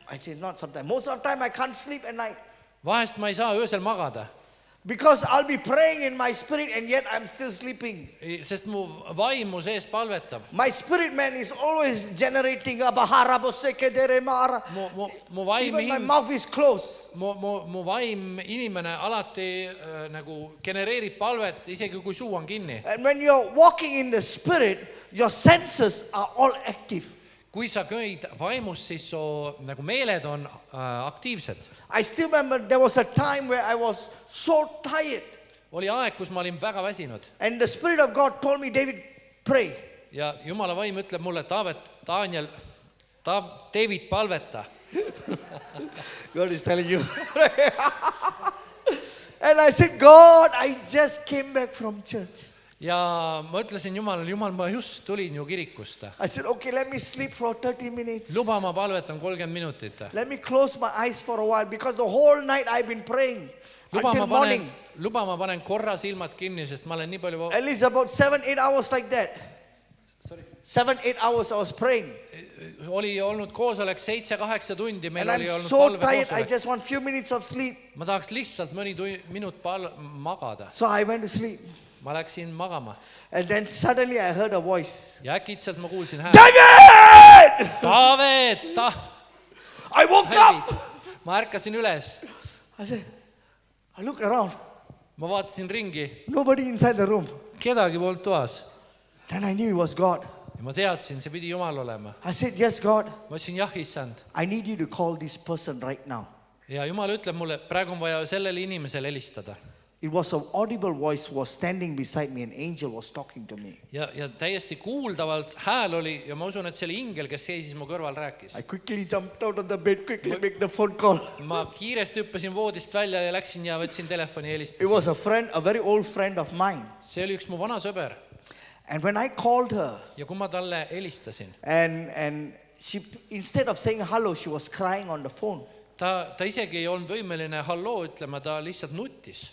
I say not sometimes, most of the time I can't sleep at night Vahest ma ei saa öösel magada, because I'll be praying in my spirit and yet I'm still sleeping. sest mu vaimu sees palvetab. My spirit man is always generating Mu vaim, even my mouth is closed. mu vaim inimene alati nagu genereerib palvet, isegi kui suu on kinni. And when you're walking in the Spirit, your senses are all active. Kui sa köid vaimus, siis su nagu meeled on aktiivsed. I still remember there was a time where I was so tired. Oli aeg, kus ma olin väga väsinud And the Spirit of God told me, David, pray. ja Jumala vaim ütleb mulle, David, palveta. God is telling you. And I said, God, I just came back from church. Ja ma ütlesin Jumalale, Jumal, ma just tulin ju kirikust. I said, okay, let me sleep for 30 minutes. Luba, ma palvetan 30 minutit. Let me close my eyes for a while because the whole night I've been praying until morning. Ma panen korra silmad kinni, sest ma olen nii palju... At least about 7-8 hours like that. 7-8 hours I was praying. Oli olnud koosolek 7-8 tundi, meil And oli I'm olnud so tired, I palvekoosolek. just want few minutes of sleep. Ma tahaks lihtsalt mõni minut magada. So I went to sleep. Ma läksin magama. And then suddenly I heard a voice. Ja äkitselt ma kuulsin häält. David! Taavet! I woke up! Ma ärkasin üles. I said, I looked around. Ma vaatasin ringi. Nobody inside the room. Kedagi polnud toas. Then I knew it was God. Ja ma teadsin, see pidi Jumal olema. I said, yes, God. Ma ütlesin, jah, issand. I need you to call this person right now. Ja Jumal ütleb mulle, praegu on vaja sellele inimesele helistada. It was an audible voice was standing beside me. An angel was talking to me. Ja täiesti kuuldavalt hääl oli ja ma usun, et see oli ingel, kes seisis mu kõrval rääkis. I quickly jumped out of the bed, quickly make the phone call. Ma kiiresti hüppasin voodist välja ja läksin ja võtsin telefoni ja It helistasin. was a friend, a very old friend of mine. See oli üks mu vana sõber. And when I called her, Ja kui ma talle helistasin, and she, instead of saying hello, she was crying on the phone. ta isegi ei olnud võimeline halloo ütlema, ta lihtsalt nuttis.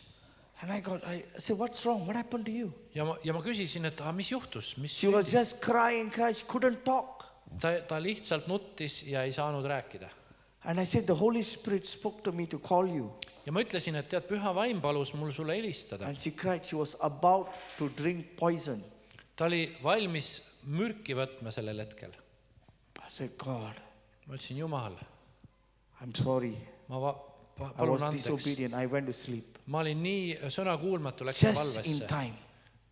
And I said, what's wrong? What happened to you? Ja ma küsisin, et mis juhtus? She was just crying. She couldn't talk. Ta lihtsalt nuttis ja ei saanud rääkida. And I said, the Holy Spirit spoke to me to call you. Ja ma ütlesin, et tead, püha vaim palus mul sulle helistada. And she cried. She was about to drink poison. Ta oli valmis mürki võtma sellel hetkel. I said, God, Ma ütlesin, Jumal, I'm sorry. ma I palun was andeks. disobedient. I went to sleep. Ma olin nii sõnakuulmatu, läksin Just in valvesse. time.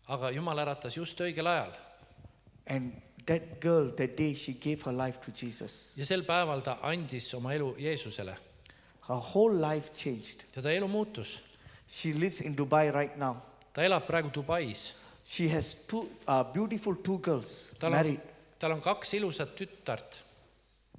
Aga Jumal äratas just õigel ajal. And that girl, that day, she gave her life to Jesus. Ja sel päeval ta andis oma elu Jeesusele. Her whole life changed. Ja ta elu muutus. She lives in Dubai right now. Ta elab praegu Dubais. She has beautiful two girls married. Tal on 2 ilusat tütart.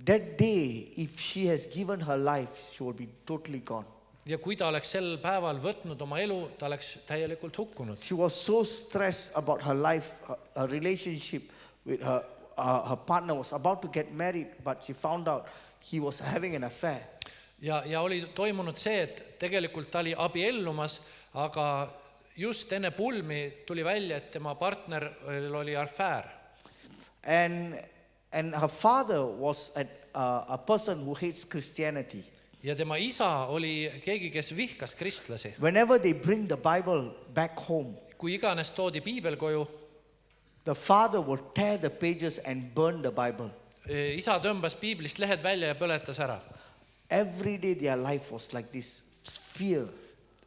That day, if she has given her life, she will be totally gone. Ja kui ta oleks sel päeval võtnud oma elu, ta oleks täielikult hukkunud. She was so stressed about her life, her relationship with her partner was about to get married, but she found out he was having an affair. Ja oli toimunud see, et tegelikult ta oli abiellumas, aga just enne pulmi tuli välja, et tema partneril oli afäär. And her father was a person who hates Christianity. Ja tema isa oli keegi, kes vihkas kristlasi. Whenever they bring the Bible back home, Kui iganes toodi piibel koju, the father would tear the pages and burn the Bible. isa tõmbas piiblist lehed välja ja põletas ära. Every day their life was like this fear.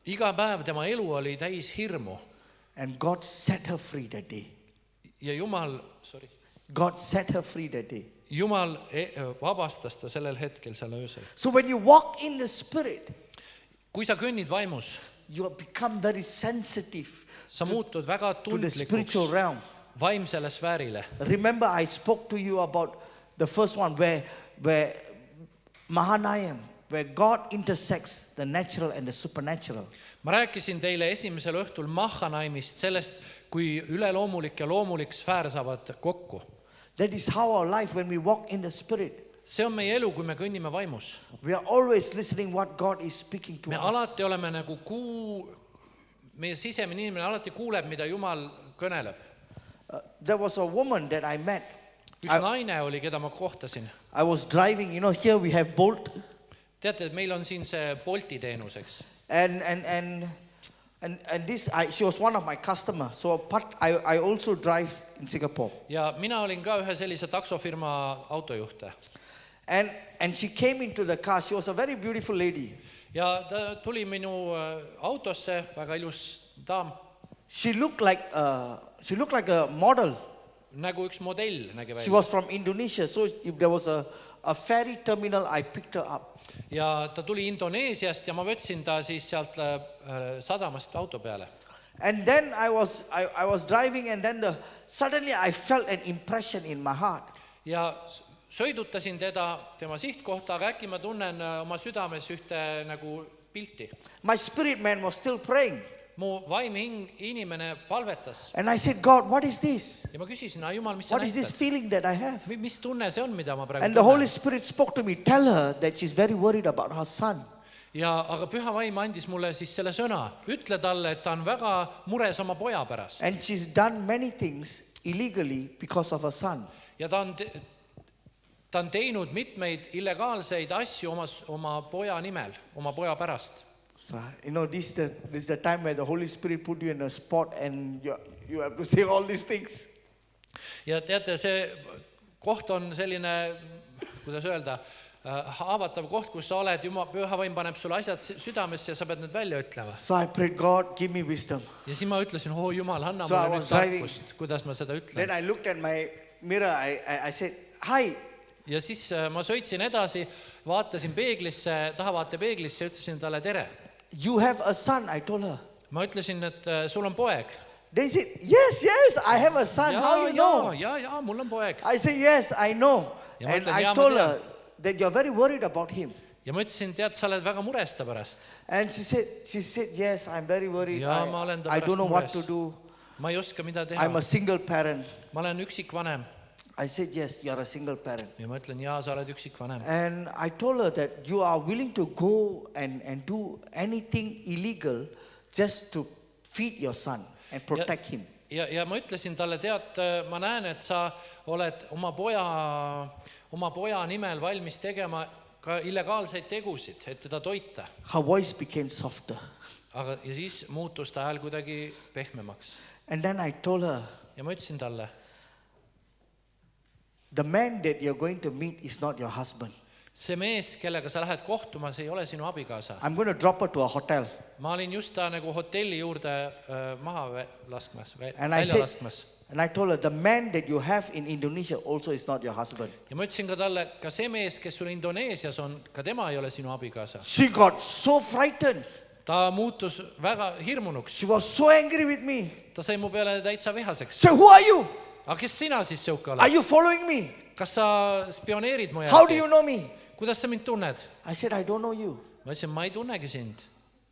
Iga päev tema elu oli täis hirmu. And God set her free that day. Ja God set her free that day. Jumal vabastas ta sellel hetkel seal öösel. So when you walk in the Spirit, Kui sa kõnnid vaimus, you have become very sensitive sa muutud väga to the spiritual tundlikuks realm. vaimsele sfäärile. Remember, I spoke to you about the first one where Mahanayam, where God intersects the natural and the supernatural. Ma rääkisin teile esimesel õhtul Mahanaimist, sellest, kui üleloomulik ja loomulik sfäär saavad kokku. That is how our life, when we walk in the Spirit, See on meie elu, kui me kõnnime vaimus. we are always listening what God is speaking to Me us. alati oleme nagu meie sisemine inimene alati kuuleb, mida Jumal kõneleb. There was a woman that I met. Üks naine oli, keda ma kohtasin. I was driving, here we have Bolt. Teate, et meil on siin see Bolti teenuseks. And she was one of my customers. So I also drive in Singapore. Ja mina olin ka ühe sellise taksofirma autojuhte. And she came into the car. She was a very beautiful lady. Ja ta tuli minu autosse, väga ilus daam. She looked like a model. Nagu üks modell nägi She välja. was from Indonesia. So if there was a ferry terminal, I picked her up. Ja ta tuli Indoneesiast ja ma võtsin ta siis sealt sadamast auto peale. And then I was driving, and then suddenly I felt an impression in my heart. Ja sõidutasin tema sihtkohta, aga äkki ma tunnen oma südames ühte nagu pilti. My spirit man was still praying. Mu vaimhing inimene palvetas. And I said, God, what is this? Ja ma küsisin, Jumal, mis sa What is this näitad? feeling that I have? Mis tunne see on, mida ma praegu And the Holy tunnen? Spirit spoke to me. Tell her that she's very worried about her son. Ja aga Püha Vaim andis mulle siis selle sõna. Ütle talle, et ta on väga mures oma poja pärast. And she's done many things illegally because of her son. Ja ta on teinud mitmeid illegaalseid asju oma poja nimel, oma poja pärast. So, this is the time where the Holy Spirit put you in a spot and you have to say all these things. Ja teate, see koht on selline, kuidas öelda, haavatav koht, kus sa oled, Püha Vaim paneb sulle asjad südamesse ja sa pead need välja ütlema. So I prayed, God, give me wisdom. Ja siis ma ütlesin, Jumal, anna So I mulle was nüüd driving. tarkust, kuidas ma seda Then ütlen. I looked at my mirror. I said, hi. Ja siis ma sõitsin edasi, vaatasin peeglisse, tahavaatepeeglisse ja ütlesin talle tere. You have a son, I told her. Ma ütlesin, et sul on poeg. They said, yes, I have a son. How you know? Ja, mul on poeg. I said, yes, I know. Ja ma And ütlen, I "Jaa, ma told tean." her that you're very worried about him. Ja ma ütlesin, tead, sa oled väga mures ta pärast. And she said, yes, I'm very worried. Ja, ma olen ta I pärast don't know what mures. to do. Ma ei oska, mida teha. I'm a single parent. Ma olen üksikvanem. I said, yes, you're a single parent. Ja ma ütlen, sa oled üksikvanem. And I told her that you are willing to go and do anything illegal just to feed your son and protect him. Ja ma ütlesin talle, tead, ma näen, et sa oled oma poja nimel valmis tegema ka illegaalseid tegusid, et teda toita. Her voice became softer. Ja siis muutus ta hääl kuidagi pehmemaks. And then I told her, Ja ma ütlesin talle, the man that you're going to meet is not your husband. see mees, kellega sa lähed kohtuma, see ei ole sinu abikaasa. I'm going to drop her to a hotel. Ma olin just ta nagu hotelli juurde maha laskmas, And I välja said, laskmas. and I told her, the man that you have in Indonesia also is not your husband. Ja ma ütlesin ka talle, ka see mees, kes sul Indoneesias on, ka tema ei ole sinu abikaasa. She got so frightened. Ta muutus väga hirmunuks. She was so angry with me. Ta sai mu peale täitsa vihaseks. So who are you? Aga kes sina siis siuke Are oled? you following me? Kas sa spioneerid mu How do järgi? you know me? Kuidas sa mind tunned? I said, I don't know you. Ma ütlesin, ma ei tunnegi sind.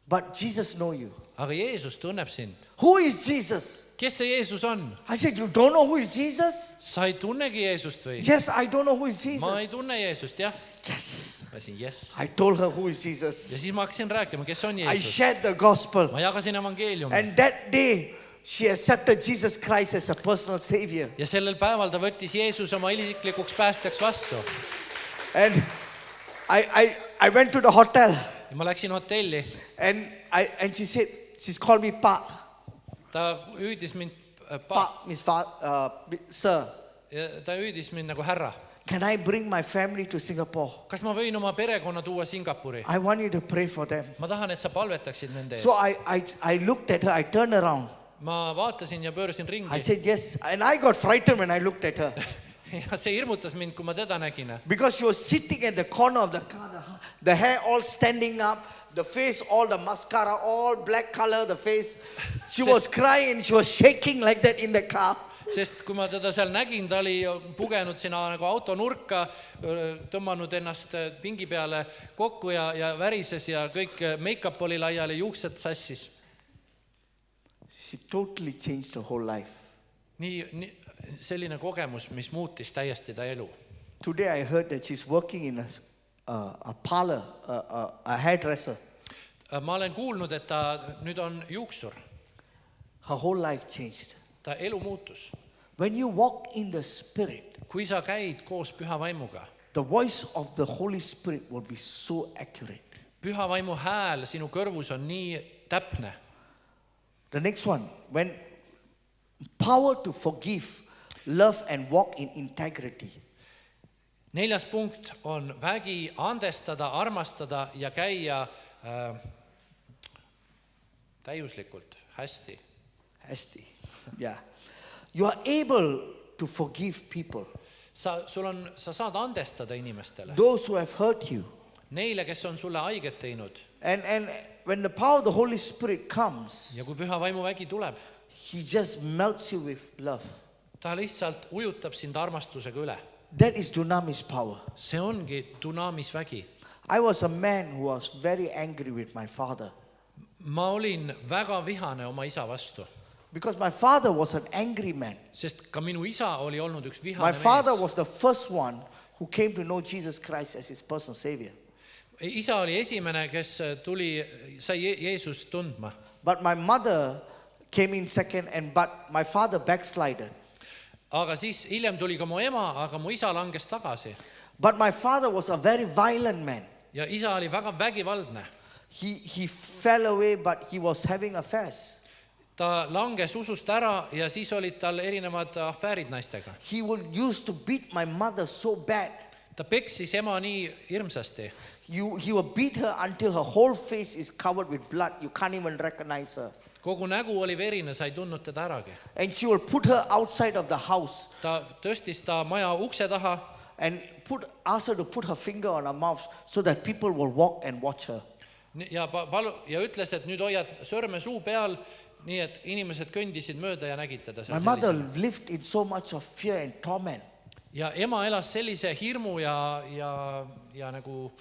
But Jesus know you. aga Jeesus tunneb sind. Who is Jesus? Kes see Jeesus on? I said, you don't know who is Jesus? Sa ei tunnegi Jeesust või? Yes, I don't know who is Ma ei Jesus. tunne Jeesust, jah. Yes. Ma ütlesin yes. I told her who is Jesus. Ja siis ma hakkasin rääkima, kes on I Jeesus. shared the gospel. Ma jagasin evangeeliumi. And that day, she accepted Jesus Christ as a personal savior. Ja sellel päeval ta võttis Jeesus oma isiklikuks päästjaks vastu. And I went to the hotel Ja ma läksin hotelli. and she said, she's called me Pa. Ta hüüdis mind Pa means sir. ja ta hüüdis mind nagu härra. Can I bring my family to Singapore? Kas ma võin oma perekonna tuua Singapuri? I want you to pray for them. Ma tahan, et sa palvetaksid nende ees. So I looked at her, I turned around. Ma vaatasin ja pöörasin I ringi. said yes. And I got frightened when I looked at her. Ja see hirmutas mind, kui ma teda nägin. Because she was sitting at the corner of the car, the hair all standing up, the face, all the mascara, all black color, the face. She was crying, she was shaking like that in the car. Sest kui ma teda seal nägin, ta oli pugenud sinna nagu auto nurka, tõmmanud ennast pingi peale kokku ja värises ja kõik make-up oli laiali, juuksed sassis. She totally changed her whole life. Nii selline kogemus, mis muutis täiesti ta elu. Today I heard that she's working in a parlor, a hairdresser. Ma olen kuulnud, et ta nüüd on juuksur. Her whole life changed. Ta elu muutus. When you walk in the Spirit, Kui sa käid koos püha vaimuga, the voice of the Holy Spirit will be so accurate. püha vaimu hääl sinu kõrvus on nii täpne. The next one, when power to forgive, love and walk in integrity. 4. punkt on vägi andestada, armastada ja käia täiuslikult, hästi. Hästi. Yeah. You are able to forgive people. Sa saad andestada inimestele. Those who have hurt you. Neile, kes on sulle haiget teinud. And when the power of the Holy Spirit comes, Ja kui püha vaimu vägi tuleb, He just melts you with love. ta lihtsalt ujutab sind armastusega üle. That is dunamis power. See ongi dunamis vägi. I was a man who was very angry with my father. Ma olin väga vihane oma isa vastu. Because my father was an angry man. Sest ka minu isa oli olnud üks My vihane father mees. was the first one who came to know Jesus Christ as his personal savior. Isa oli esimene, kes sai Jeesust tundma. But my mother came in second, but my father backslided. Aga siis hiljem tuli ka mu ema, aga mu isa langes tagasi. But my father was a very violent man. Ja isa oli väga vägivaldne. He fell away, but he was having affairs. Ta langes usust ära ja siis olid tal erinevad afäärid naistega. He would used to beat my mother so bad. Ta peksis ema nii hirmsasti. He would beat her until her whole face is covered with blood. You can't even recognize her. Kogu nägu oli verine, sa ei tundnud teda äragi. And she will put her outside of the house Ta tõstis ta maja ukse taha and ask her to put her finger on her mouth so that people will walk and watch her. ja ütles, et nüüd hoiad sõrme suu peal, nii et inimesed kõndisid mööda ja nägid teda My mother lived in so much of fear and torment. Ja ema elas sellise hirmu ja nagu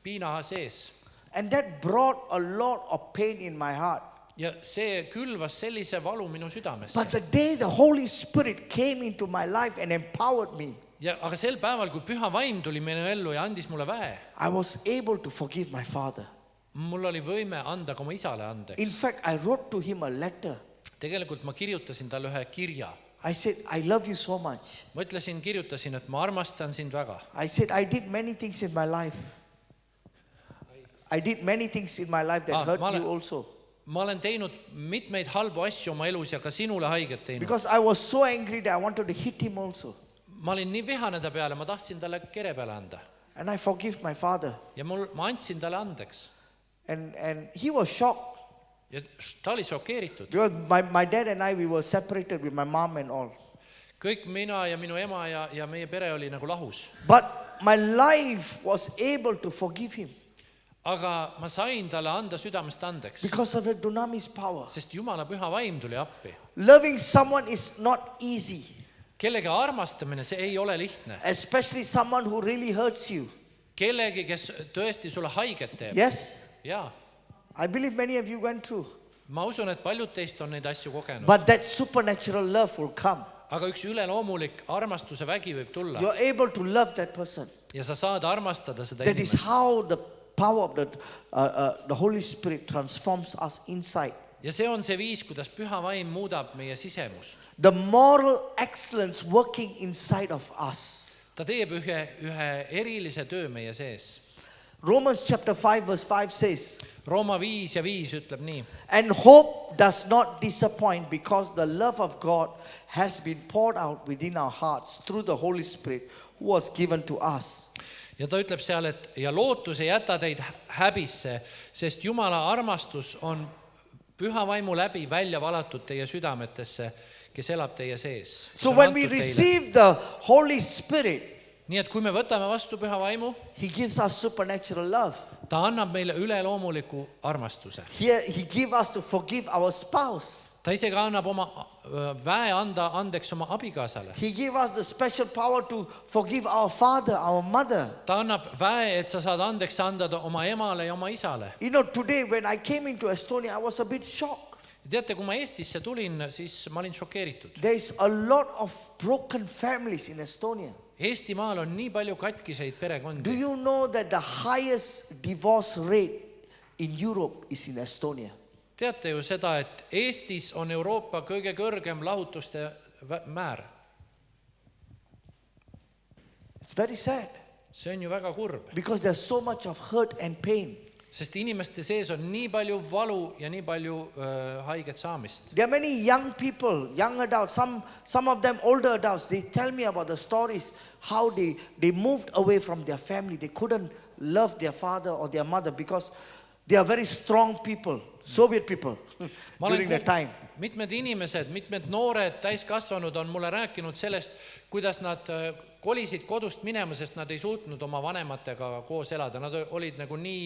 piina sees. And that brought a lot of pain in my heart. Ja see külvas sellise valu minu südamesse. But the day the Holy Spirit came into my life and empowered me, Aga sel päeval, kui püha vaim tuli minu ellu ja andis mulle väe, I was able to forgive my father. mul oli võime anda ka oma isale andeks. In fact, I wrote to him a letter. Tegelikult ma kirjutasin talle ühe kirja. I said, I love you so much. Ma kirjutasin, et ma armastan sind väga. I said, I did many things in my life. I did many things in my life that hurt you also. Ma olen teinud mitmeid halbu asju oma elus ja ka sinule haiget teinud. Because I was so angry that I wanted to hit him also. Ma olin nii vihane ta peale, ma tahtsin talle kere peale anda. And I forgive my father. Ja ma andsin talle andeks. And he was shocked. Ja ta oli šokeeritud. Because my dad and I, we were separated with my mom and all. Kõik mina ja minu ema ja meie pere oli nagu lahus. But my life was able to forgive him. Aga ma sain talle anda südamest andeks. Because of the dunamis power. Sest Jumala püha vaim tuli appi. Loving someone is not easy. Kellegi armastamine, see ei ole lihtne. Especially someone who really hurts you. Kellegi, kes tõesti sulle haiget teeb. Yes? Jaa. I believe many of you went through. ma usun, et paljud teist on neid asju kogenud, But that supernatural love will come. aga üks üleloomulik armastuse vägi võib tulla You're able to love that person. ja sa saad armastada seda That is inimest. how the power of the Holy Spirit transforms us inside. Ja see on see viis, kuidas püha vaim muudab meie sisemust. The moral excellence working inside of us. Ta teeb ühe erilise töö meie sees. Romans chapter 5 verse 5 says, Rooma 5 ja 5 ütleb nii. and hope does not disappoint because the love of God has been poured out within our hearts through the Holy Spirit who was given to us. Ja ta ütleb seal, et ja lootus ei jäta teid häbisse, sest Jumala armastus on püha vaimu läbi välja valatud teie südametesse, kes elab teie sees. So when we receive the Holy Spirit, Nii et kui me võtame vastu püha vaimu, He gives us supernatural love. ta annab meile üleloomuliku armastuse. He gives us to forgive our spouse. Ta isegi annab oma väe anda andeks oma abikaasale. He gives us the special power to forgive our father, our mother. Ta annab väe, et sa saad andeks anda oma emale ja oma isale. You know, today when I came into Estonia, I was a bit shocked. Teate, kui ma Eestisse tulin, siis ma olin šokeeritud. There is a lot of broken families in Estonia. Eestimaal on nii palju katkiseid Do perekondi. you know that the highest divorce rate in Europe is in Estonia? Teate ju seda, et Eestis on Euroopa kõige kõrgem lahutuste määr. It's very sad See on ju väga kurb, because there's so much of hurt and pain. sest inimeste sees on nii palju valu ja nii palju haiget saamist. There are many young people, young adults, some of them older adults. They tell me about the stories how they moved away from their family. They couldn't love their father or their mother because they are very strong people, Soviet people during that time. Mitmed inimesed, mitmed noored täiskasvanud on mulle rääkinud sellest, kuidas nad kolisid kodust minema, sest nad ei suutnud oma vanematega koos elada. Nad olid nagu nii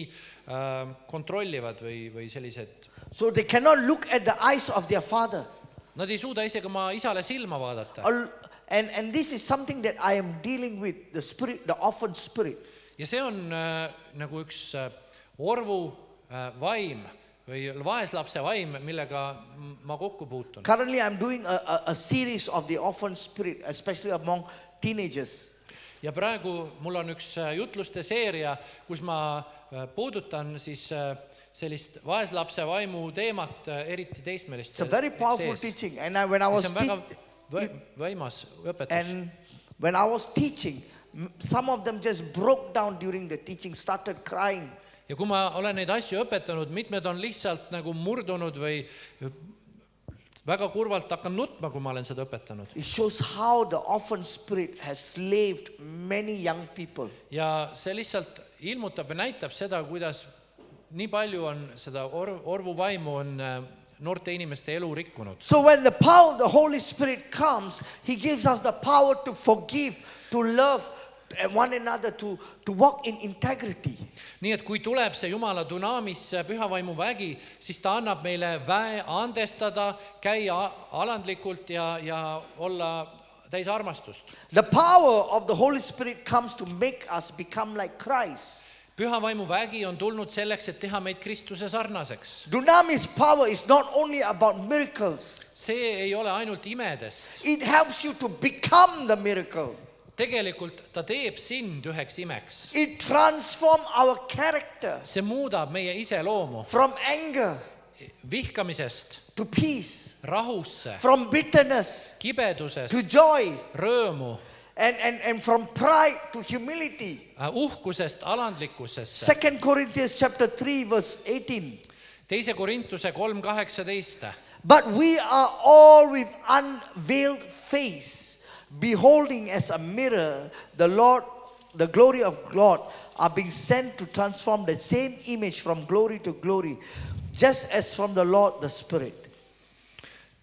kontrollivad või sellised. So they cannot look at the eyes of their father. Nad ei suuda isegi oma isale silma vaadata. And this is something that I am dealing with, the spirit, the orphan spirit. Ja see on nagu üks orvu vaim või vaeslapse vaim, millega ma kokku puutun. Currently I'm doing a series of the orphan spirit, especially among teenagers. Ja praegu mul on üks jutluste seeria, kus ma puudutan siis sellist vaeslapse vaimu teemat, eriti teismelist. It's a very powerful teaching. And when I was see on väga võimas õpetus. and when I was teaching, some of them just broke down during the teaching, started crying. Ja kui ma olen neid asju õpetanud, mitmed on lihtsalt nagu murdunud või väga kurvalt hakkan nutma, kui ma olen seda õpetanud. It shows how the orphan spirit has slaved many young people. Ja see lihtsalt ilmutab või näitab seda, kuidas nii palju on seda orvu vaimu on noorte inimeste elu rikkunud. So when the power of the Holy Spirit comes, He gives us the power to forgive, to love one another, to walk in integrity. Nii et kui tuleb see Jumala dünaamis pühavaimu vägi, siis ta annab meile väe andestada, käia alandlikult ja olla täis armastust. The power of the Holy Spirit comes to make us become like Christ. Pühavaimu vägi on tulnud selleks, et teha meid Kristuse sarnaseks. Dunamis power is not only about miracles. See ei ole ainult imedest. It helps you to become the miracle. Tegelikult ta teeb sind üheks imeks. It transforms our character See muudab meie iseloomu from anger vihkamisest to peace, rahusse, from bitterness kibedusest to joy, rõõmu, and from pride to humility. uhkusest alandlikkusesse. 2 Corinthians chapter 3 verse 18. Teise Korintuse 3:18. But we are all with unveiled face, beholding as a mirror the Lord, the glory of God, are being sent to transform the same image from glory to glory, just as from the Lord the Spirit.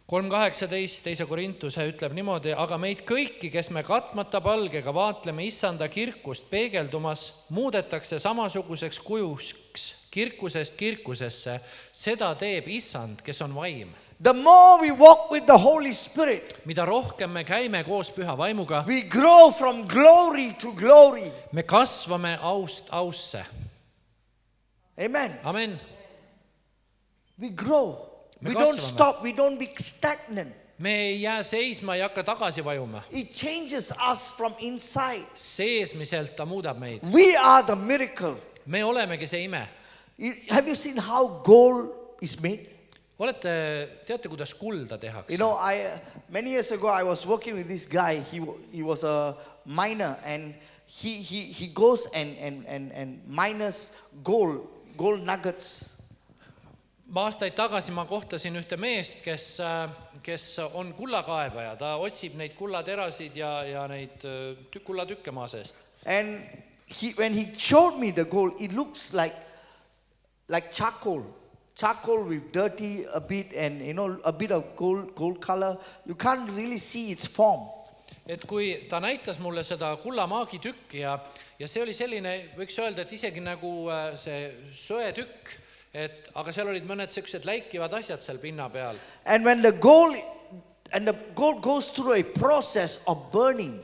3:18 Teise Korintuse ütleb niimoodi, aga meid kõiki, kes me katmata palgega vaatleme issanda kirkust peegeldumas, muudetakse samasuguseks kujuks kirkusest kirkusesse, seda teeb issand, kes on vaim. The more we walk with the Holy Spirit, Mida rohkem me käime koos püha vaimuga, we grow from glory to glory. me kasvame aust ausse. Amen. Amen. We grow. Me We don't kasvame. stop. We don't be stagnant. me ei jää seisma, ei hakka tagasi vajuma. It changes us from inside. Seesmiselt ta muudab meid. We are the miracle. me olemegi see ime. Have you seen how gold is made? Teate, kuidas kulda tehakse? You know, many years ago I was working with this guy. He was a miner, and he goes and mines gold nuggets. Aastaid tagasi ma kohtasin ühte meest, kes on kullakaevaja. Ta otsib neid kullaterasid ja neid kullatükke maa seest. And when he showed me the gold, it looks like charcoal with dirty a bit, and a bit of gold color. You can't really see its form. Et kui ta näitas mulle seda kullamaagitükki ja see oli selline, võiks öelda, et isegi nagu see söetükk, aga seal olid mõned sellised läikivad asjad seal pinna peal. And when the gold goes through a process of burning,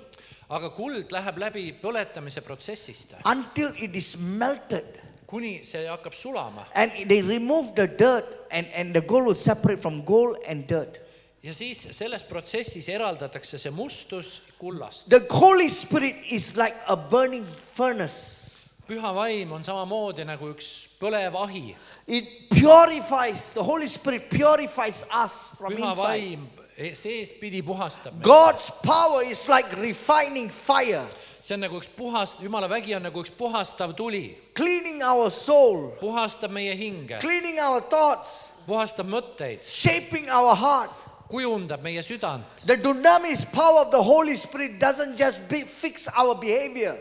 aga kuld läheb läbi põletamise protsessist, until it is melted, kuni see hakkab sulama. and they remove the dirt, and the gold will separate from gold and dirt. Ja siis selles protsessis eraldatakse see mustus kullast. The Holy Spirit is like a burning furnace. Püha vaim on samamoodi nagu üks põlev ahi. It purifies, the Holy Spirit purifies us from Püha inside. vaim seespidi puhastab meid. God's power is like refining fire, See on nagu üks Jumala vägi on nagu üks puhastav tuli. cleaning our soul, Puhastab meie hinge, cleaning our thoughts, puhastab mõtteid, shaping our heart. kujundab meie südant. The dunamis power of the Holy Spirit doesn't just fix our behavior.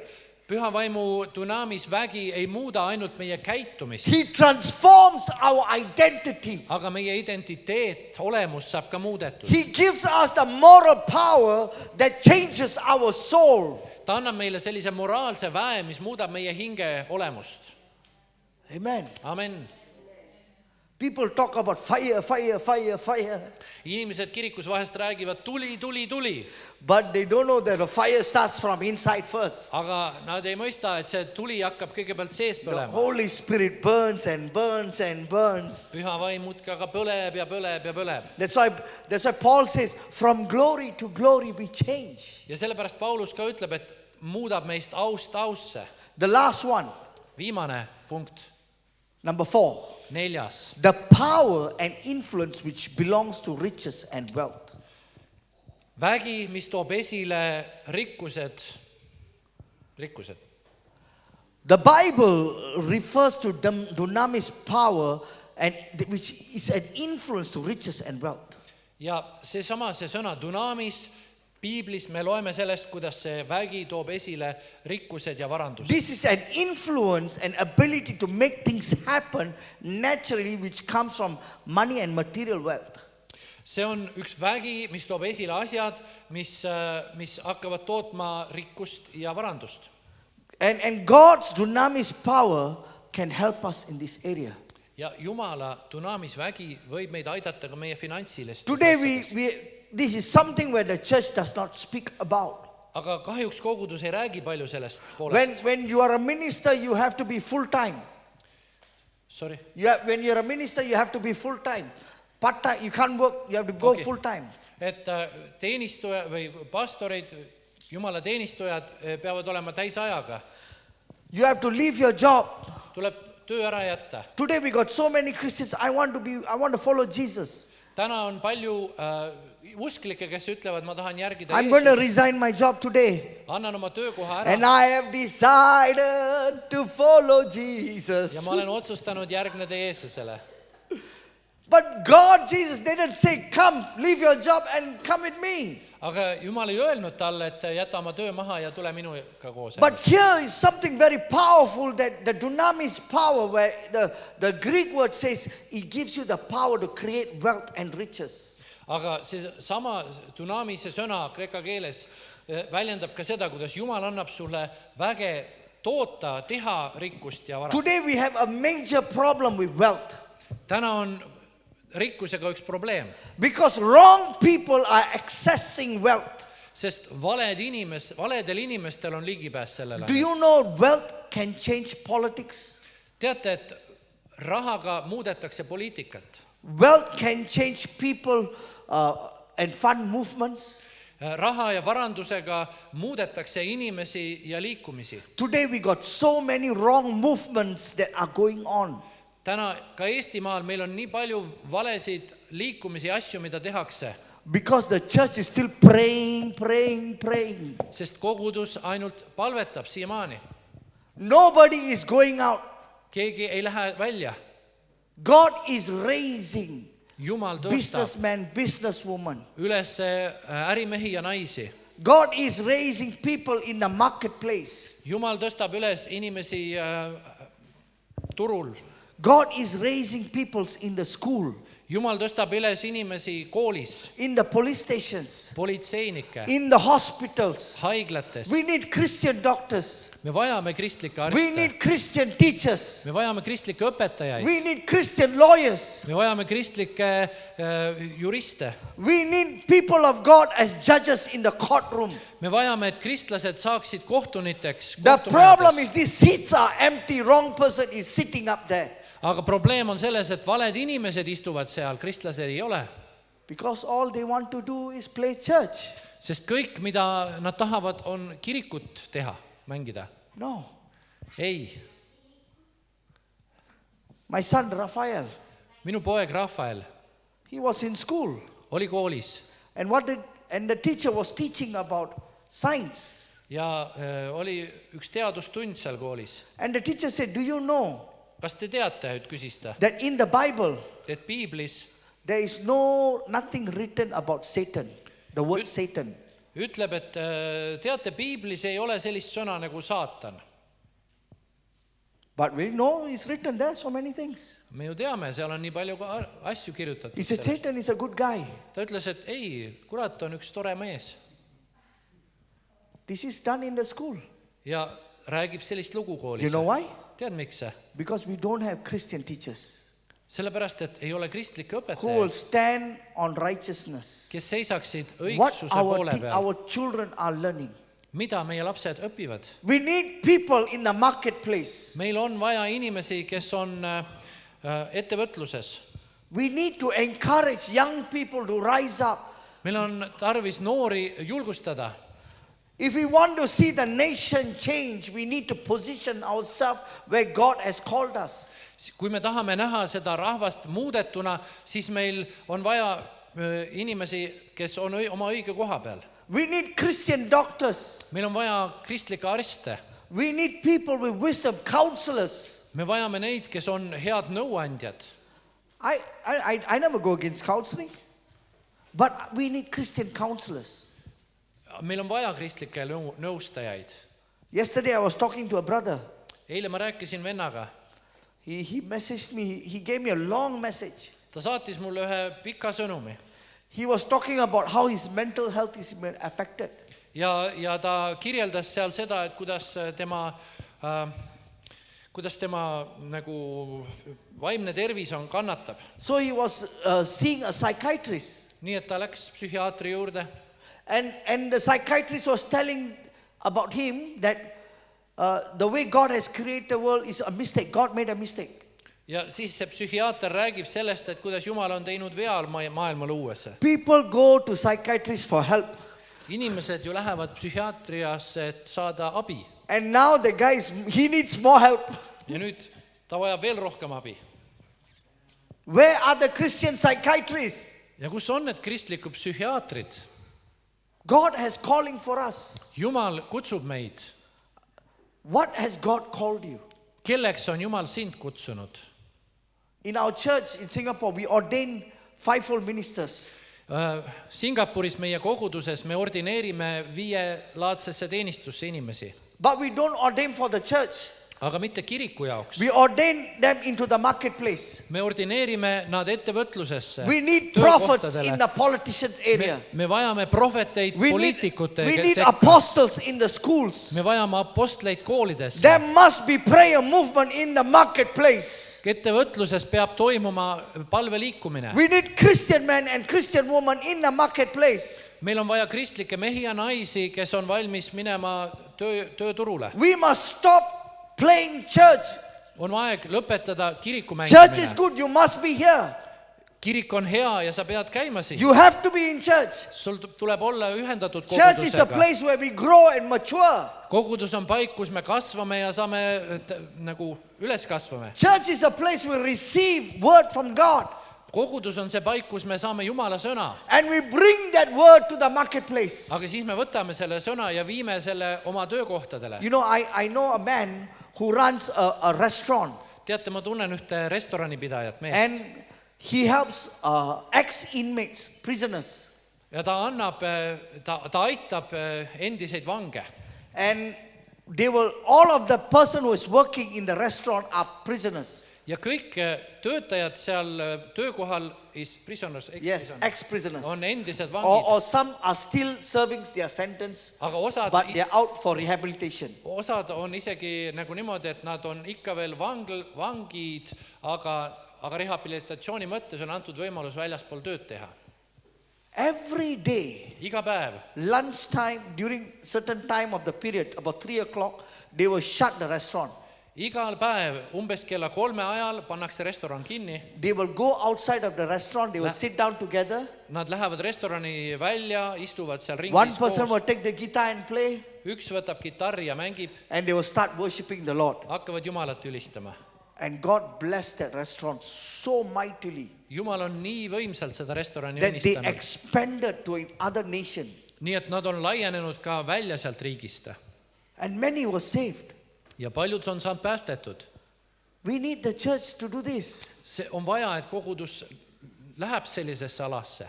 Püha vaimu dunamis vägi ei muuda ainult meie käitumist, He transforms our identity. aga meie identiteet, olemus saab ka muudetud. He gives us the moral power that changes our soul. Ta annab meile sellise moraalse väe, mis muudab meie hinge olemust. Amen. Amen. People talk about fire, fire, fire, fire. Inimesed kirikus vahest räägivad tuli, tuli, tuli, But they don't know that the fire starts from inside first. aga nad ei mõista, et see tuli hakkab kõigepealt sees The põlema. Holy Spirit burns and burns and burns. Püha vaim muudkui aga põleb ja põleb ja põleb. That's why Paul says, from glory to glory we change. Ja sellepärast Paulus ka ütleb, et muudab meist aust ausse. The last one, Viimane punkt, number 4. 4. The power and influence which belongs to riches and wealth. Vägi, mis toob esile rikkused. The Bible refers to dunamis power, and which is an influence to riches and wealth. Ja see sõna dunamis, Piiblis me loeme sellest, kuidas see vägi toob esile rikkused ja varandused. This is an influence and ability to make things happen naturally, which comes from money and material wealth. See on üks vägi, mis toob esile asjad, mis hakkavad tootma rikkust ja varandust. And God's dunamis power can help us in this area. Ja Jumala dunamis vägi võib meid aidata ka meie finantsilist. Today this is something where the church does not speak about. Aga kahjuks kogudus ei räägi palju sellest poolest. When you are a minister, you have to be full-time. Sorry. When you're a minister, you have to be full-time. Part-time, you can't work, you have to go Okay. full-time. Et teenistuja või pastorid, Jumala teenistujad peavad olema täisajaga. You have to leave your job. Tuleb töö ära jätta. Today we got so many Christians, I want to follow Jesus. Täna on palju usklikke, kes ütlevad, ma tahan järgida I'm going to Jeesust. resign my job today. Annan oma töökoha And ära I have decided to follow Jesus. ja ma olen otsustanud järgneda Jeesusele. But God, Jesus didn't say, come, leave your job and come with me. Aga Jumal ei öelnud talle, et jäta oma töö maha ja tule minuga koos. But here is something very powerful, that the dunamis power, where the Greek word says, it gives you the power to create wealth and riches. Aga see sama dunamise sõna kreeka keeles väljendab ka seda, kuidas Jumal annab sulle väge toota, teha rikkust ja vara. Today we have a major problem with wealth. Täna on rikkusega üks probleem, Because wrong people are accessing wealth. sest valedel inimestel on ligipääs sellele. Do you know wealth can change politics? Teate, et rahaga muudetakse poliitikat. Wealth can change people and fund movements. Raha ja varandusega muudetakse inimesi ja liikumisi. Today we got so many wrong movements that are going on. Täna ka Eestimaal meil on nii palju valesid liikumisi ja asju, mida tehakse. Because the church is still praying. Sest kogudus ainult palvetab siiamaani. Nobody is going out. Keegi ei lähe välja. God is raising Jumal tõstab businessmen, businesswomen. üles ärimehi ja naisi. God is raising people in the marketplace. Jumal tõstab üles inimesi turul. God is raising people in the school, Jumal tõstab üles inimesi koolis, in the police stations, politseinikke, in the hospitals. haiglates. We need Christian doctors. Me vajame kristlikke We arste. need Christian teachers. Me vajame kristlikke õpetajaid. We need Christian lawyers. Me vajame kristlikke juriste. We need people of God as judges in the courtroom. Me vajame, et kristlased saaksid kohtuniteks The problem kohtumajades. is these seats are empty. Wrong person is sitting up there. Aga probleem on selles, et valed inimesed istuvad seal, kristlased ei ole. Because all they want to do is play church. Sest kõik, mida nad tahavad, on kirikut teha, mängida. No. Ei. My son Raphael, Minu poeg Rafael he was in school. oli koolis And the teacher was teaching about science. ja oli üks teadustund seal koolis. And the teacher said, do you know Kas te teate, küsis ta, that in the Bible, et piiblis there is nothing written about Satan, the word Satan. ütleb, et teate, piiblis ei ole sellist sõna nagu saatan. But we know it's written there, so many things. Me ju teame, seal on nii palju asju kirjutatud He said, sellest. Satan is a good guy. Ta ütles, et ei, kurat on üks tore mees. This is done in the school. Ja räägib sellist lugu koolis. You know why? Tead, miks see? Because we don't have Christian teachers Sellepärast, et ei ole kristlikke who will õpetajaid, stand on righteousness. kes seisaksid What õigsuse poole peal. our children are learning. Mida meie lapsed õpivad? We need people in the marketplace. Meil on vaja inimesi, kes on ettevõtluses. We need to encourage young people to rise up. Meil on tarvis noori julgustada. If we want to see the nation change, we need to position ourselves where God has called us. Kui me tahame näha seda rahvast muudetuna, siis meil on vaja inimesi, kes on oma õige koha peal. We need Christian doctors. Meil on vaja kristlikke arste. We need people with wisdom, counselors. Me vajame neid, kes on head nõuandjad. I never go against counseling, but we need Christian counselors. Meil on vaja kristlikke nõustajaid. Yesterday I was talking to a brother. Eile ma rääkisin vennaga. He messaged me, he gave me a long message. Ta saatis mulle ühe pika sõnumi. He was talking about how his mental health is affected. Ja ta kirjeldas seal seda, et kuidas tema nagu vaimne tervis on kannatab. So he was seeing a psychiatrist. Nii et ta läks psühhiaatri juurde. And the psychiatrist was telling about him that the way God has created the world is a mistake. God made a mistake. Ja siis see psühhiaater räägib sellest, et kuidas Jumal on teinud veal maailma luues. People go to psychiatrists for help. Inimesed ju lähevad psühhiaatriasse, et saada abi. And now the guy he needs more help. Ja nüüd ta vajab veel rohkem abi. Where are the Christian psychiatrists? Ja kus on need kristlikud psühhiaatrid? God has calling for us. Jumal kutsub meid. What has God called you? Kelleks on Jumal sind kutsunud? In our church in Singapore, we ordain fivefold ministers. Singapuris meie koguduses me ordineerime 5-laadsesse teenistusse inimesi. But we don't ordain for the church. Aga mitte kiriku jaoks. We ordain them into the marketplace. Me ordineerime nad ettevõtlusesse. We need prophets in the politicians area. Me vajame prohveteid poliitikute We need apostles in the schools. Me vajame apostleid koolidesse. There must be prayer movement in the marketplace. Ettevõtluses peab toimuma palveliikumine. We need Christian men and Christian women in the marketplace. Meil on vaja kristlikke mehi ja naisi, kes on valmis minema tööturule. We must stop playing church. on aeg lõpetada kiriku Church is mängimine. good, you must be here. Kirik on hea ja sa pead käima siin. You have to be in church. Sul tuleb olla ühendatud Church is a kogudusega. place where we grow and mature. Kogudus on paik, kus me kasvame ja saame nagu üles kasvame. Church is a place where we receive word from God. Kogudus on see paik, kus me saame Jumala sõna. And we bring that word to the marketplace. Aga siis me võtame selle sõna ja viime selle oma töökohtadele. You know, I know a man who runs a restaurant. Teate, ma tunnen ühte restoranipidajat meest. And he helps ex-inmates, prisoners. Ja ta annab, ta aitab endiseid vange. And they will, all of the person who is working in the restaurant are prisoners. Ja kõik töötajad seal töökohal prisoners, Yes, ex-prisoners. on endised vangid. Or some are still serving their sentence, Aga osad, but they are out for rehabilitation. osad on isegi nagu niimoodi, et nad on ikka veel vangid, aga rehabilitatsiooni mõttes on antud võimalus väljaspool tööd teha. Every day, Iga päev, lunchtime, during certain time of the period, about 3 o'clock, they will shut the restaurant. igal päev umbes kella 3 ajal pannakse restoran kinni. They will go outside of the restaurant, they will sit down together. Nad lähevad restorani välja, istuvad seal One ringis person will koos. take the guitar and play, Üks võtab kitarri ja mängib, and they will start worshiping the Lord. hakkavad Jumalat ülistama. And God blessed that restaurant so mightily Jumal on nii võimsalt seda restorani that they õnnistanud. expanded to another nation. Nii et nad on laienenud ka välja sealt riigist. And many were saved. Ja paljud on saanud päästetud. We need the church to do this. See on vaja, et kogudus läheb sellisesse alasse.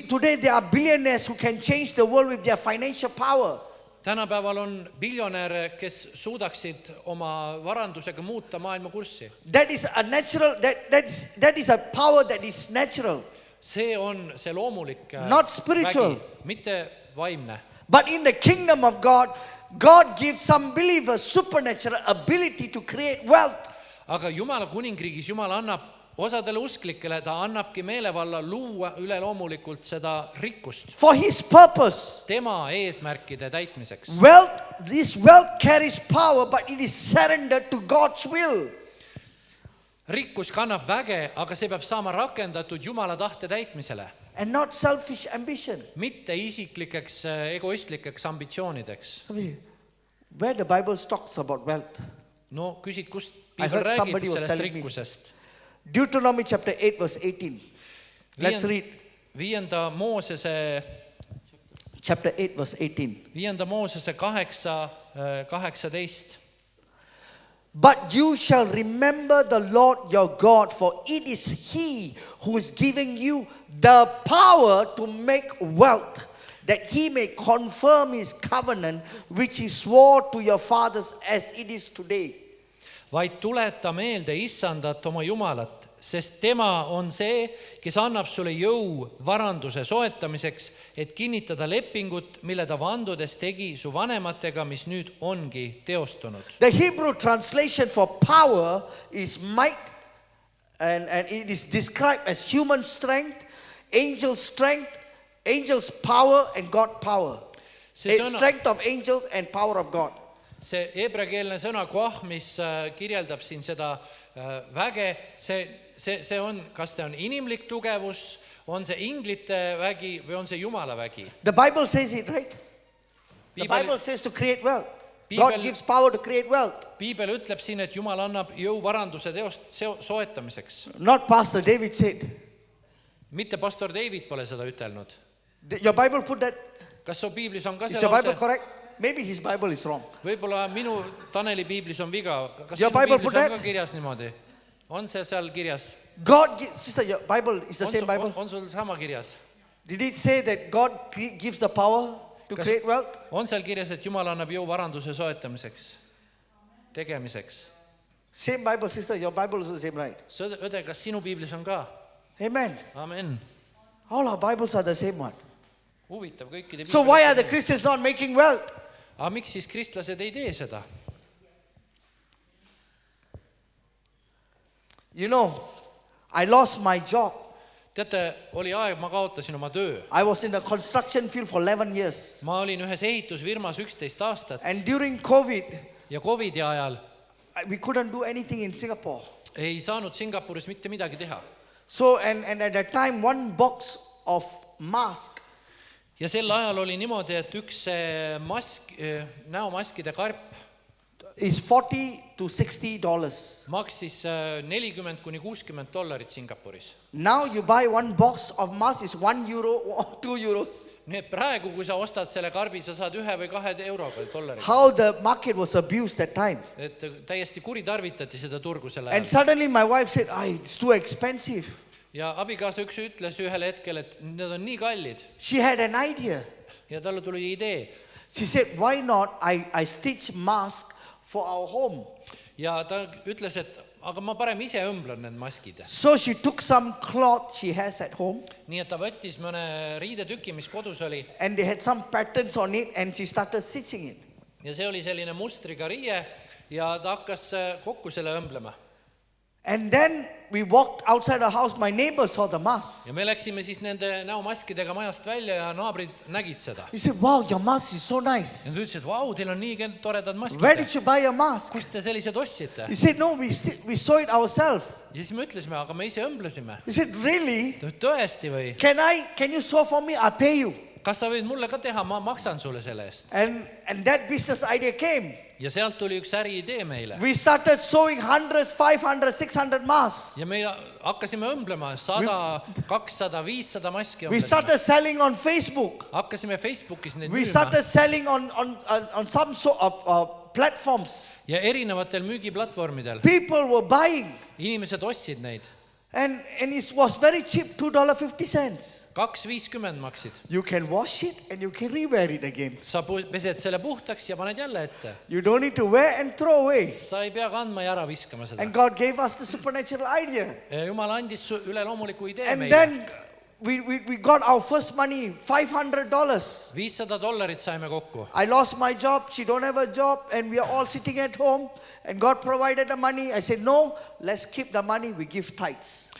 Today there are billionaires who can change the world with their financial power. Tänapäeval on biljonäre, kes suudaksid oma varandusega muuta maailma kurssi. That is a natural, that is a power that is natural, See on see loomulik Not spiritual. vägi, mitte vaimne. but in the kingdom of God, God gives some believers supernatural ability to create wealth. Aga Jumala kuningriigis Jumal annab osadele usklikele, ta annabki meelevalla luua üleloomulikult seda rikkust For his purpose. tema eesmärkide täitmiseks. Wealth, this wealth carries power, but it is surrendered to God's will. Rikkus kannab väge, aga see peab saama rakendatud Jumala tahte täitmisele, And not selfish ambition. mitte isiklikeks egoistlikeks ambitsioonideks. Where the Bible talks about wealth. No küsid, kust I piibel heard räägib somebody was sellest telling me. rikkusest. Deuteronomy chapter 8 verse 18. Let's read. 5. Moosese Chapter 8 verse 18. 5. Moosese 8:18. But you shall remember the Lord your God, for it is He who is giving you the power to make wealth, that He may confirm His covenant, which He swore to your fathers as it is today. Vaid tuleta meelde Issandat oma Jumalat, sest tema on see, kes annab sulle jõu varanduse soetamiseks, et kinnitada lepingut, mille ta vandudes tegi su vanematega, mis nüüd ongi teostunud. The Hebrew translation for power is might, and it is described as human strength, angel's power, and God power. See sõna- Strength of angels and power of God. See heebreakeelne sõna koah, mis kirjeldab siin seda väge, see on, kas see on inimlik tugevus, on see inglite vägi või on see Jumala vägi. The Bible says it, right? The Bible says to create wealth. God gives power to create wealth. Piibel ütleb siin, et Jumal annab jõu varanduse soetamiseks. Not Pastor David said. Mitte pastor David pole seda ütelnud. Your Bible put that. Kas su piiblis on ka Is see your Bible lause? correct? Maybe his Bible is wrong. Võib-olla minu Taneli piiblis on viga. Kas Your sinu Bible piiblis put on that? ka kirjas niimoodi? On see seal kirjas? God gives, sister, your Bible is the same Bible. On sul sama kirjas? Did it say that God gives the power to create wealth? On seal kirjas, et Jumal annab jõu varanduse soetamiseks, tegemiseks? Same Bible, sister, your Bible is the same, right? Õde, kas sinu piiblis on ka? Amen. Amen. All our Bibles are the same one. Huvitav kõikide So why are the Christians not making wealth? Aga miks siis kristlased ei tee seda? You know, I lost my job. Teate, oli aeg, ma kaotasin oma töö. I was in the construction field for 11 years. Ma olin ühes ehitusfirmas 11 aastat And during COVID, ja Covidi ajal we couldn't do anything in Singapore. ei saanud Singapuris mitte midagi teha. So, and at that time, one box of mask ja sel ajal oli niimoodi, et üks mask, näomaskide karp is $40 to $60. maksis $40–60 Singapuris. Now you buy one box of mask is €1 or €2. nii et praegu, kui sa ostad selle karbi, sa saad 1 või 2 euroga, dollariga. How the market was abused that time. et täiesti kuritarvitati seda turgu selle And ajal. suddenly my wife said, it's too expensive. ja abikaasa üks ütles ühel hetkel, et need on nii kallid She had an idea. ja talle tuli idee. She said, why not I stitch mask for our home. ja ta ütles, et aga ma parem ise õmblen need maskid. So she took some cloth she has at home nii et ta võttis mõne riidetüki, mis kodus oli, and they had some patterns on it and she started stitching it. ja see oli selline mustriga riie ja ta hakkas kokku selle õmblema. And then we walked outside the house. My neighbor saw the mask. ja me läksime siis nende näomaskidega majast välja ja naabrid nägid seda. He said, wow, your mask is so nice. ja ta ütles, et vau, teil on nii toredad Where did maskid. you buy your mask? kust te sellised ostsite? He said, no, we saw it ourselves. ja siis me ütlesime, aga me ise õmblesime. He said, really? ta ütles, tõesti või? Can you sew for me? I'll pay you. kas sa võid mulle ka teha, ma maksan sulle selle eest. And that business idea came. ja sealt tuli üks äriidee meile. We started sewing hundreds, 500, 600 masks. ja me hakkasime õmblema 100, 200, 500 maski. We started selling on Facebook. hakkasime Facebookis neid We müüma started selling on some sort of platforms. ja erinevatel müügiplatvormidel. People were buying. inimesed ostsid neid. And it was very cheap, $2.50. $2.50 maksid. You can wash it and you can rewear it again. sa pesed selle puhtaks ja paned jälle ette. You don't need to wear and throw away. sa ei pea kandma ja ära viskama seda. And God gave us the supernatural idea. Jumal andis üleloomuliku idee And meile. then we got our first money, $500. $500 saime kokku. I lost my job. She don't have a job. And we are all sitting at home. And God provided the money. I said, no, let's keep the money. We give tithes.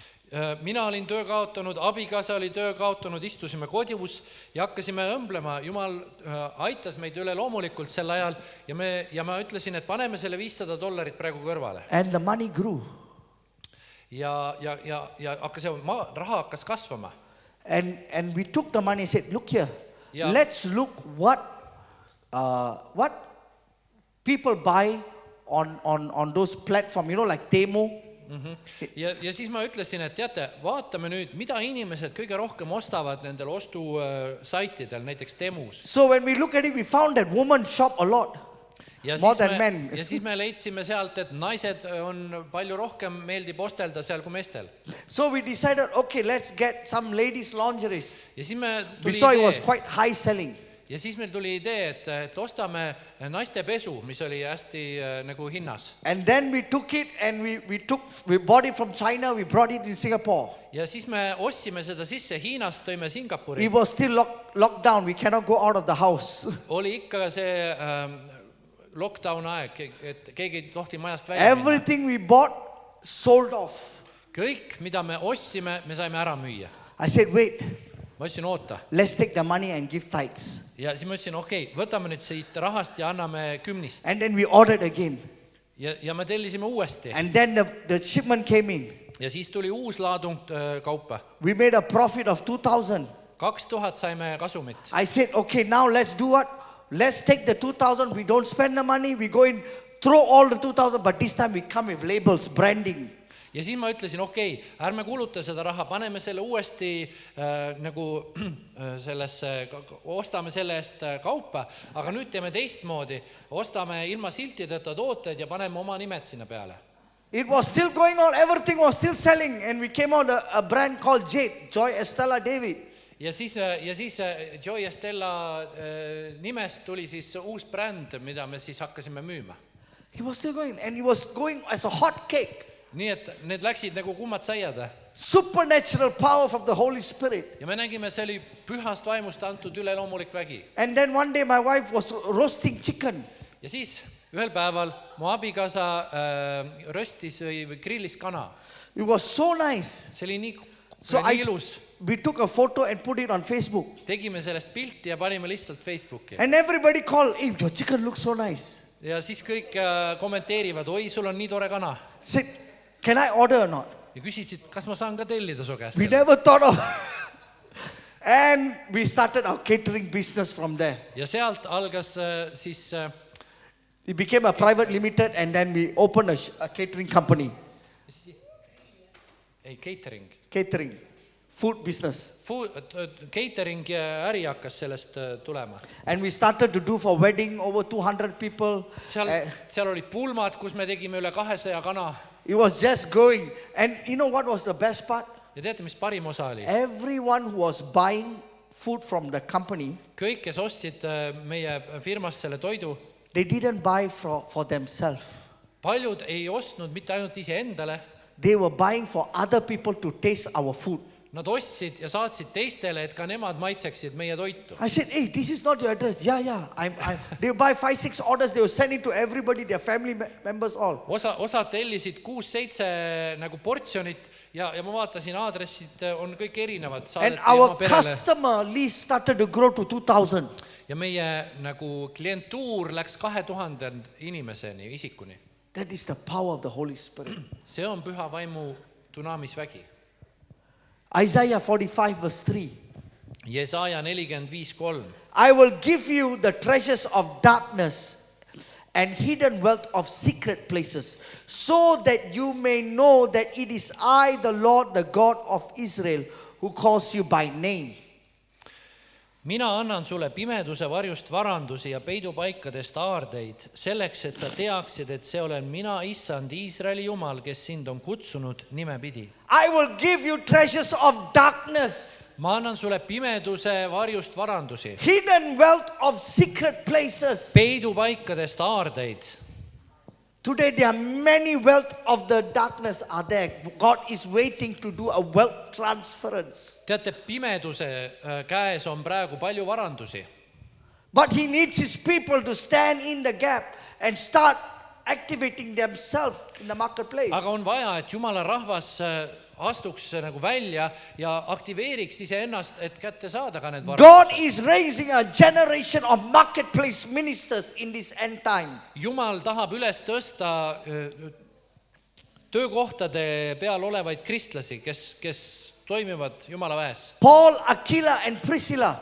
mina olin töö kaotanud, abikaasa oli töö kaotanud, istusime kodus ja hakkasime õmblema. Jumal aitas meid üleloomulikult sel ajal ja ma ütlesin, et paneme selle $500 praegu kõrvale. And the money grew. ja raha hakkas kasvama. And we took the money and said, look here, Yeah. let's look what people buy on those platforms, like Temu. ja siis ma ütlesin, et teate, vaatame nüüd, mida inimesed kõige rohkem ostavad nendel ostusaitidel, näiteks Temus. So when we look at it, we found that women shop a lot, more than men. ja siis me leidsime sealt, et naised on palju rohkem meeldib ostelda seal kui meestel. So we decided, okay, let's get some ladies' lingeries. ja siis me We tuli saw it was idee, quite high selling. ja siis meil tuli idee, et ostame naiste pesu, mis oli hästi nagu hinnas. And then we took it and we bought it from China, we brought it in Singapore. ja siis me ostsime seda sisse Hiinast, tõime Singapuri. It was still locked down, we cannot go out of the house. oli ikka see lockdown aeg, et keegi ei tohti majast välja minna. Everything we bought sold off. kõik, mida me ostsime, me saime ära müüa. I said, wait, ma ütlesin, oota. let's take the money and give tithes. ja siis ma ütlesin, okei, võtame nüüd siit rahast ja anname 10. And then we ordered again. ja me tellisime uuesti. And then the shipment came in. ja siis tuli uus laadung kaupa. We made a profit of 2,000. 2000 saime kasumit. I said, okay, now let's do what? Let's take the 2,000. We don't spend the money. We go in, throw all the 2,000. But this time we come with labels, branding. ja siis ma ütlesin, okei, ärme kuluta seda raha, paneme selle uuesti nagu sellesse, ostame selle eest kaupa, aga nüüd teeme teistmoodi, ostame ilma siltideta tooted ja paneme oma nimed sinna peale. It was still going on. Everything was still selling. And we came out a brand called Jade, Joy Estella David. ja siis Joy Estella nimest tuli siis uus bränd, mida me siis hakkasime müüma. It was still going. And it was going as a hot cake. nii et need läksid nagu kummad saiad. Supernatural power of the Holy Spirit. ja me nägime, see oli pühast vaimust antud üleloomulik vägi. And then one day my wife was roasting chicken. ja siis ühel päeval mu abikaasa röstis või grillis kana. It was so nice. see oli nii So ilus. we took a photo and put it on Facebook. tegime sellest pilti ja panime lihtsalt Facebooki. And everybody called, hey, your chicken looks so nice. ja siis kõik kommenteerivad, oi, sul on nii tore kana. Said, can I order or not? Ja küsisid, kas ma saan ka tellida su käest We selle? never thought of. And we started our catering business from there. Ja sealt algas siis It became a private limited and then we opened a catering company. Catering, food business. Catering äri hakkas sellest tulema. And we started to do for wedding over 200 people. Seal olid pulmad, kus me tegime üle 200 kana. It was just going. And you know what was the best part? Ja teate, mis parim osa oli? Everyone who was buying food from the company, Kõik, kes ostsid meie firmast selle toidu, they didn't buy for themselves. paljud ei ostnud mitte ainult ise endale, They were buying for other people to taste our food. nad ostsid ja saatsid teistele, et ka nemad maitseksid meie toitu. I said, hey, this is not your address. Yeah. They buy 5-6 orders. They will send it to everybody, their family members all. Osad tellisid 6-7 nagu portsjonit ja ma vaatasin, aadressid on kõik erinevad. And our customer list started to grow to 2,000. Ja meie nagu klientuur läks 2000 inimeseni, isikuni. That is the power of the Holy Spirit. See on püha vaimu dunaamisvägi. Isaiah 45 verse 3. Jesaja 45:3. I will give you the treasures of darkness and hidden wealth of secret places, so that you may know that it is I, the Lord, the God of Israel, who calls you by name. Mina annan sulle pimeduse varjust varandusi ja peidupaikadest aardeid, selleks, et sa teaksid, et see olen mina, issand Iisraeli Jumal, kes sind on kutsunud nimepidi. I will give you treasures of darkness, Ma annan sulle pimeduse varjust varandusi, hidden wealth of secret places. peidupaikadest aardeid. Today there are many wealth of the darkness are there. God is waiting to do a wealth transference. Teate, pimeduse käes on praegu palju varandusi. But he needs his people to stand in the gap and start activating themselves in the marketplace. Aga on vaja, et Jumala rahvas astuks nagu välja ja aktiveeriks iseennast, et kätte saada ka need God varandused. is raising a generation of marketplace ministers in this end time. Jumal tahab üles tõsta töökohtade peal olevaid kristlasi, kes toimivad Jumala väes. Paul, Aquila and Priscilla,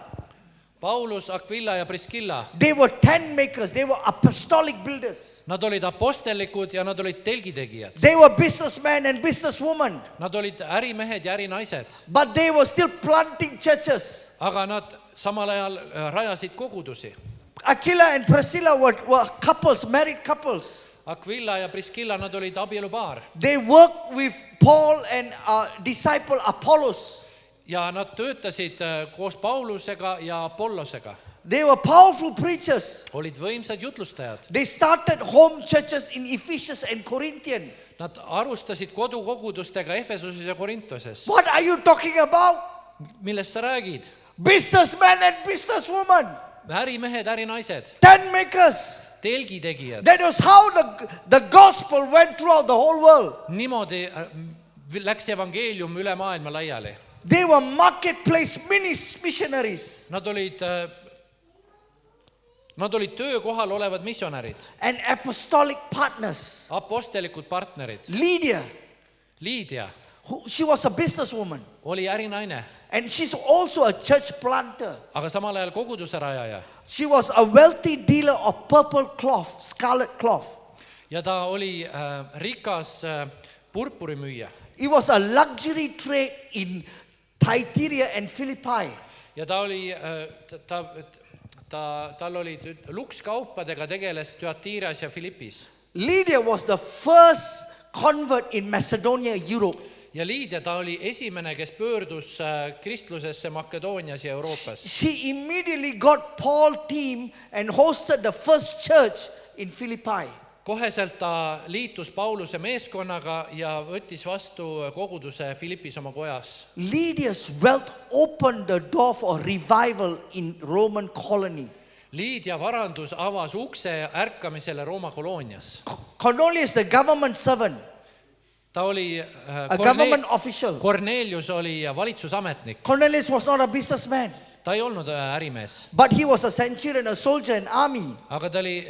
Paulus, Aquila ja Priskilla, they were tent makers. They were apostolic builders. nad olid apostellikud ja nad olid telgitegijad. They were businessmen and businesswomen. Nad olid ärimehed ja ärinaised, But they were still planting churches. aga nad samal ajal rajasid kogudusi. Aquila and Priscilla were couples, married couples. Aquila ja Priskilla, nad olid abielupaar They worked with Paul and disciple Apollos. ja nad töötasid koos Paulusega ja Apollosega. They were powerful preachers. Olid võimsad jutlustajad. They started home churches in Ephesus and Corinthian. Nad alustasid kodukogudustega Efesuses ja Korintoses. What are you talking about? Millest sa räägid? Businessmen and businesswomen, Ärimehed, ärinaised, tent makers. telgitegijad. That was how the gospel went throughout the whole world. Niimoodi läks evangeelium üle maailma laiali. They were marketplace missionaries Nad olid töökohal olevad missionärid, and apostolic partners. apostelikud partnerid. Lydia, Liidia she was a businesswoman, oli ärinaine, and she's also a church planter. aga samal ajal koguduse rajaja. She was a wealthy dealer of purple cloth, scarlet cloth. Ja ta oli rikas purpurimüüja. It was a luxury trade in Thyatira and Philippi. Ja ta oli, tal olid lukskaupadega tegeles Thyatiras ja Philippis. Lydia was the first convert in Macedonia, Europe. Ja Liidia, ta oli esimene, kes pöördus kristlusesse Makedoonias ja Euroopas. She immediately got Paul's team and hosted the first church in Philippi. Koheselt ta liitus Pauluse meeskonnaga ja võttis vastu koguduse Philippis oma kojas. Lydia's wealth opened the door for revival in Roman colony. Liidia varandus avas ukse ärkamisele Rooma koloonias. Cornelius, the government servant, Ta oli a government official. Cornelius oli valitsusametnik. Cornelius was not a businessman, Ta ei olnud ärimees, but he was a centurion, a soldier in army. aga ta oli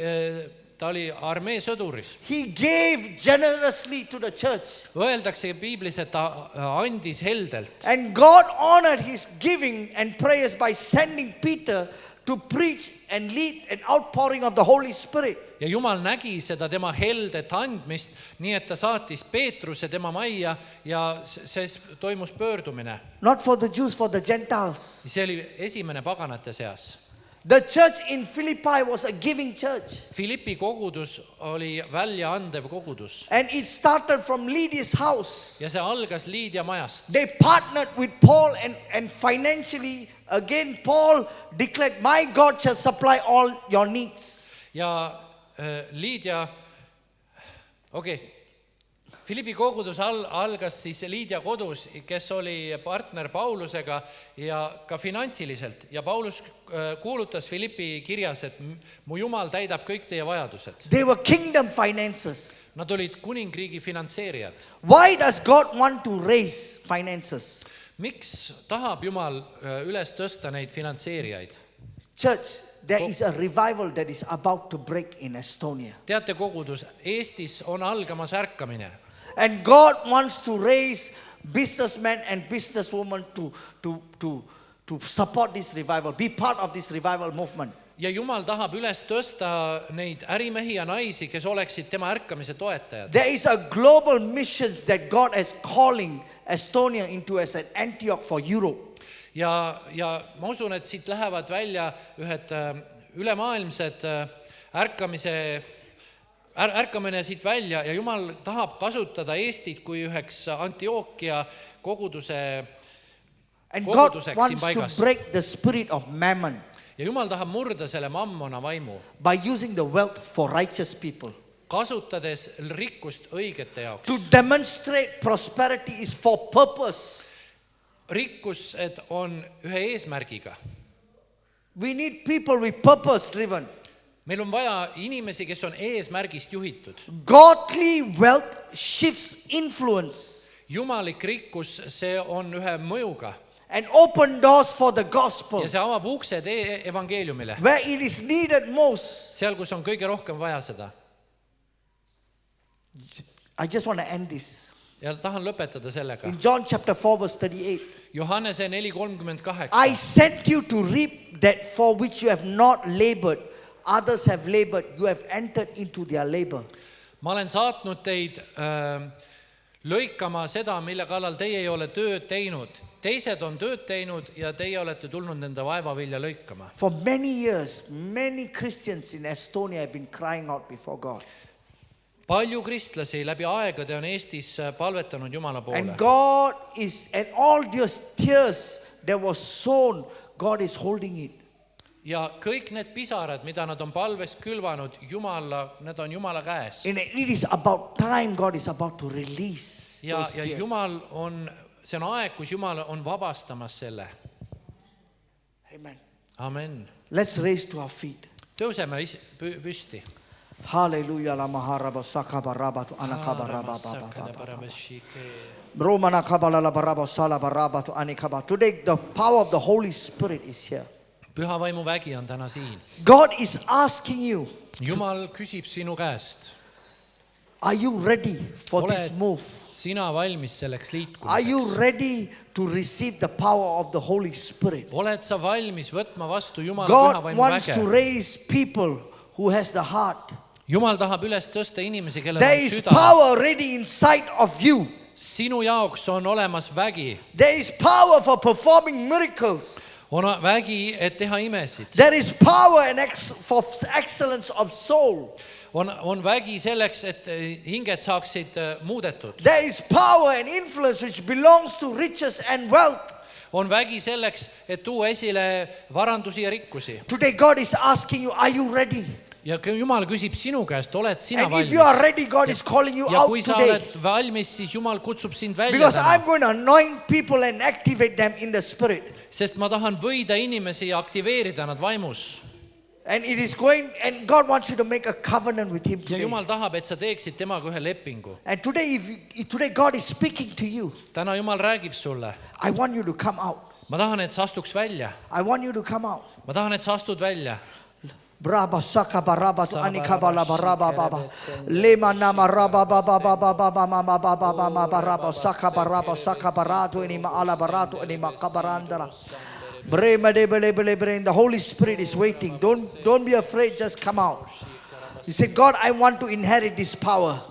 ta oli armee sõduris. He gave generously to the church. Öeldakse piiblis, et ta andis heldelt. And God honored his giving and prayers by sending Peter to preach and lead an outpouring of the Holy Spirit. Ja Jumal nägi seda tema heldet andmist, nii et ta saatis Peetruse tema majja ja see toimus pöördumine. Not for the Jews, for the Gentiles. See oli esimene paganate seas. The church in Philippi was a giving church. Philippi kogudus oli välja andev kogudus. And it started from Lydia's house. Ja see algas Liidia majast. They partnered with Paul and financially, again, Paul declared, my God shall supply all your needs. Ja Liidia, Philippi kogudus algas siis Liidia kodus, kes oli partner Paulusega ja ka finantsiliselt. Ja Paulus kuulutas Philippi kirjas, et mu Jumal täidab kõik teie vajadused. They were kingdom finances. Nad olid kuningriigi finantseerijad. Why does God want to raise finances? Miks tahab Jumal üles tõsta neid finantseerijaid? Church, there is a revival that is about to break in Estonia. Teate kogudus, Eestis on algamas ärkamine. And God wants to raise businessmen and businesswomen to support this revival, be part of this revival movement. Ja Jumal tahab üles tõsta neid ärimehi ja naisi, kes oleksid tema ärkamise toetajad. There is a global missions that God is calling Estonia into as an Antioch for Europe. Ja ma usun, et siit lähevad välja ühed ülemaailmsed ärkamine siit välja ja Jumal tahab kasutada Eestit kui üheks Antiochia koguduse And God koguduseks siin wants to paigas. break the spirit of mammon Ja Jumal tahab murda selle mammona vaimu, by using the wealth for righteous people. kasutades rikkust õigete jaoks. To demonstrate prosperity is for purpose. Rikkused on ühe eesmärgiga. We need people with purpose driven. Meil on vaja inimesi, kes on eesmärgist juhitud. Godly wealth shifts influence Jumalik rikkus, see on ühe mõjuga and open doors for the gospel ja see avab uksed evangeeliumile, where it is needed most. seal, kus on kõige rohkem vaja seda. I just want to end this. Ja tahan lõpetada sellega. In John chapter 4 verse 38. Johannese 4:38. I sent you to reap that for which you have not labored. Others have labored. You have entered into their labor. Ma olen saatnud teid lõikama seda, mille kallal teie ei ole tööd teinud. Teised on tööd teinud ja teie olete tulnud nende vaevavilja lõikama. For many years, many Christians in Estonia have been crying out before God. Palju kristlasi läbi aegade on Eestis palvetanud Jumala poole. And God is, and all those tears that was sown, God is holding it. Ja kõik need pisarad, mida nad on palves külvanud, need on Jumala käes. And it is about time God is about to release Ja those tears. Jumal on, see on aeg, kus Jumal on vabastamas selle. Amen. Amen. Let's raise to our feet. Tõuseme püsti. Hallelujah. La maharaba sakaba rabatu anakaba rababa. Romana kabala la baraba sala barabatu anikaba. Today the power of the Holy Spirit is here. Püha vaimu vägi on täna siin. God is asking you, Jumal küsib sinu käest. are you ready for this move? Sina valmis selleks Are you liikumiseks? ready to receive the power of the Holy Spirit? Oled sa valmis võtma vastu Jumala püha God vaimu wants to väge? raise people who has the heart. Jumal tahab üles tõsta inimesi, kellel There on is süda. power ready inside of you. Sinu jaoks on olemas vägi. There is power for performing miracles. On vägi, et teha imesid. There is power and for excellence of soul. On vägi selleks, et hinged saaksid muudetud. There is power and influence which belongs to riches and wealth. On vägi selleks, et tuua esile varandusi ja rikkusi. Today God is asking you, are you ready? Ja Jumal küsib sinu käest, oled sina And if valmis? you are ready, God is calling you Ja out kui sa today. oled valmis, siis Jumal kutsub sind välja Because I'm täna. going to anoint people and activate them in the spirit. Sest ma tahan võida inimesi ja aktiveerida nad vaimus. And it is going, and God wants you to make a covenant with Him Ja today. Jumal tahab, et sa teeksid temaga ühe lepingu. And today, if today God is speaking to you, Täna Jumal räägib sulle. I want you to come out. Ma tahan, et sa astuks välja. I want you to come out. Ma tahan, et sa astud välja. Braba saka baraba tu anikabala baraba baba. Lema nama raba baba baba baba mama baba mama baraba saka baratu ini ma ala baratu ini ma kabarandara. Brema de bele bele bre. The Holy Spirit is waiting. Don't be afraid. Just come out. You say, God, I want to inherit this power.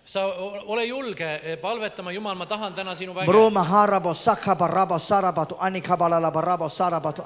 sa ole julge palvetama, Jumal, ma tahan täna sinu väge. Broma harabo saka baraba sarabatu anikabala baraba sarabatu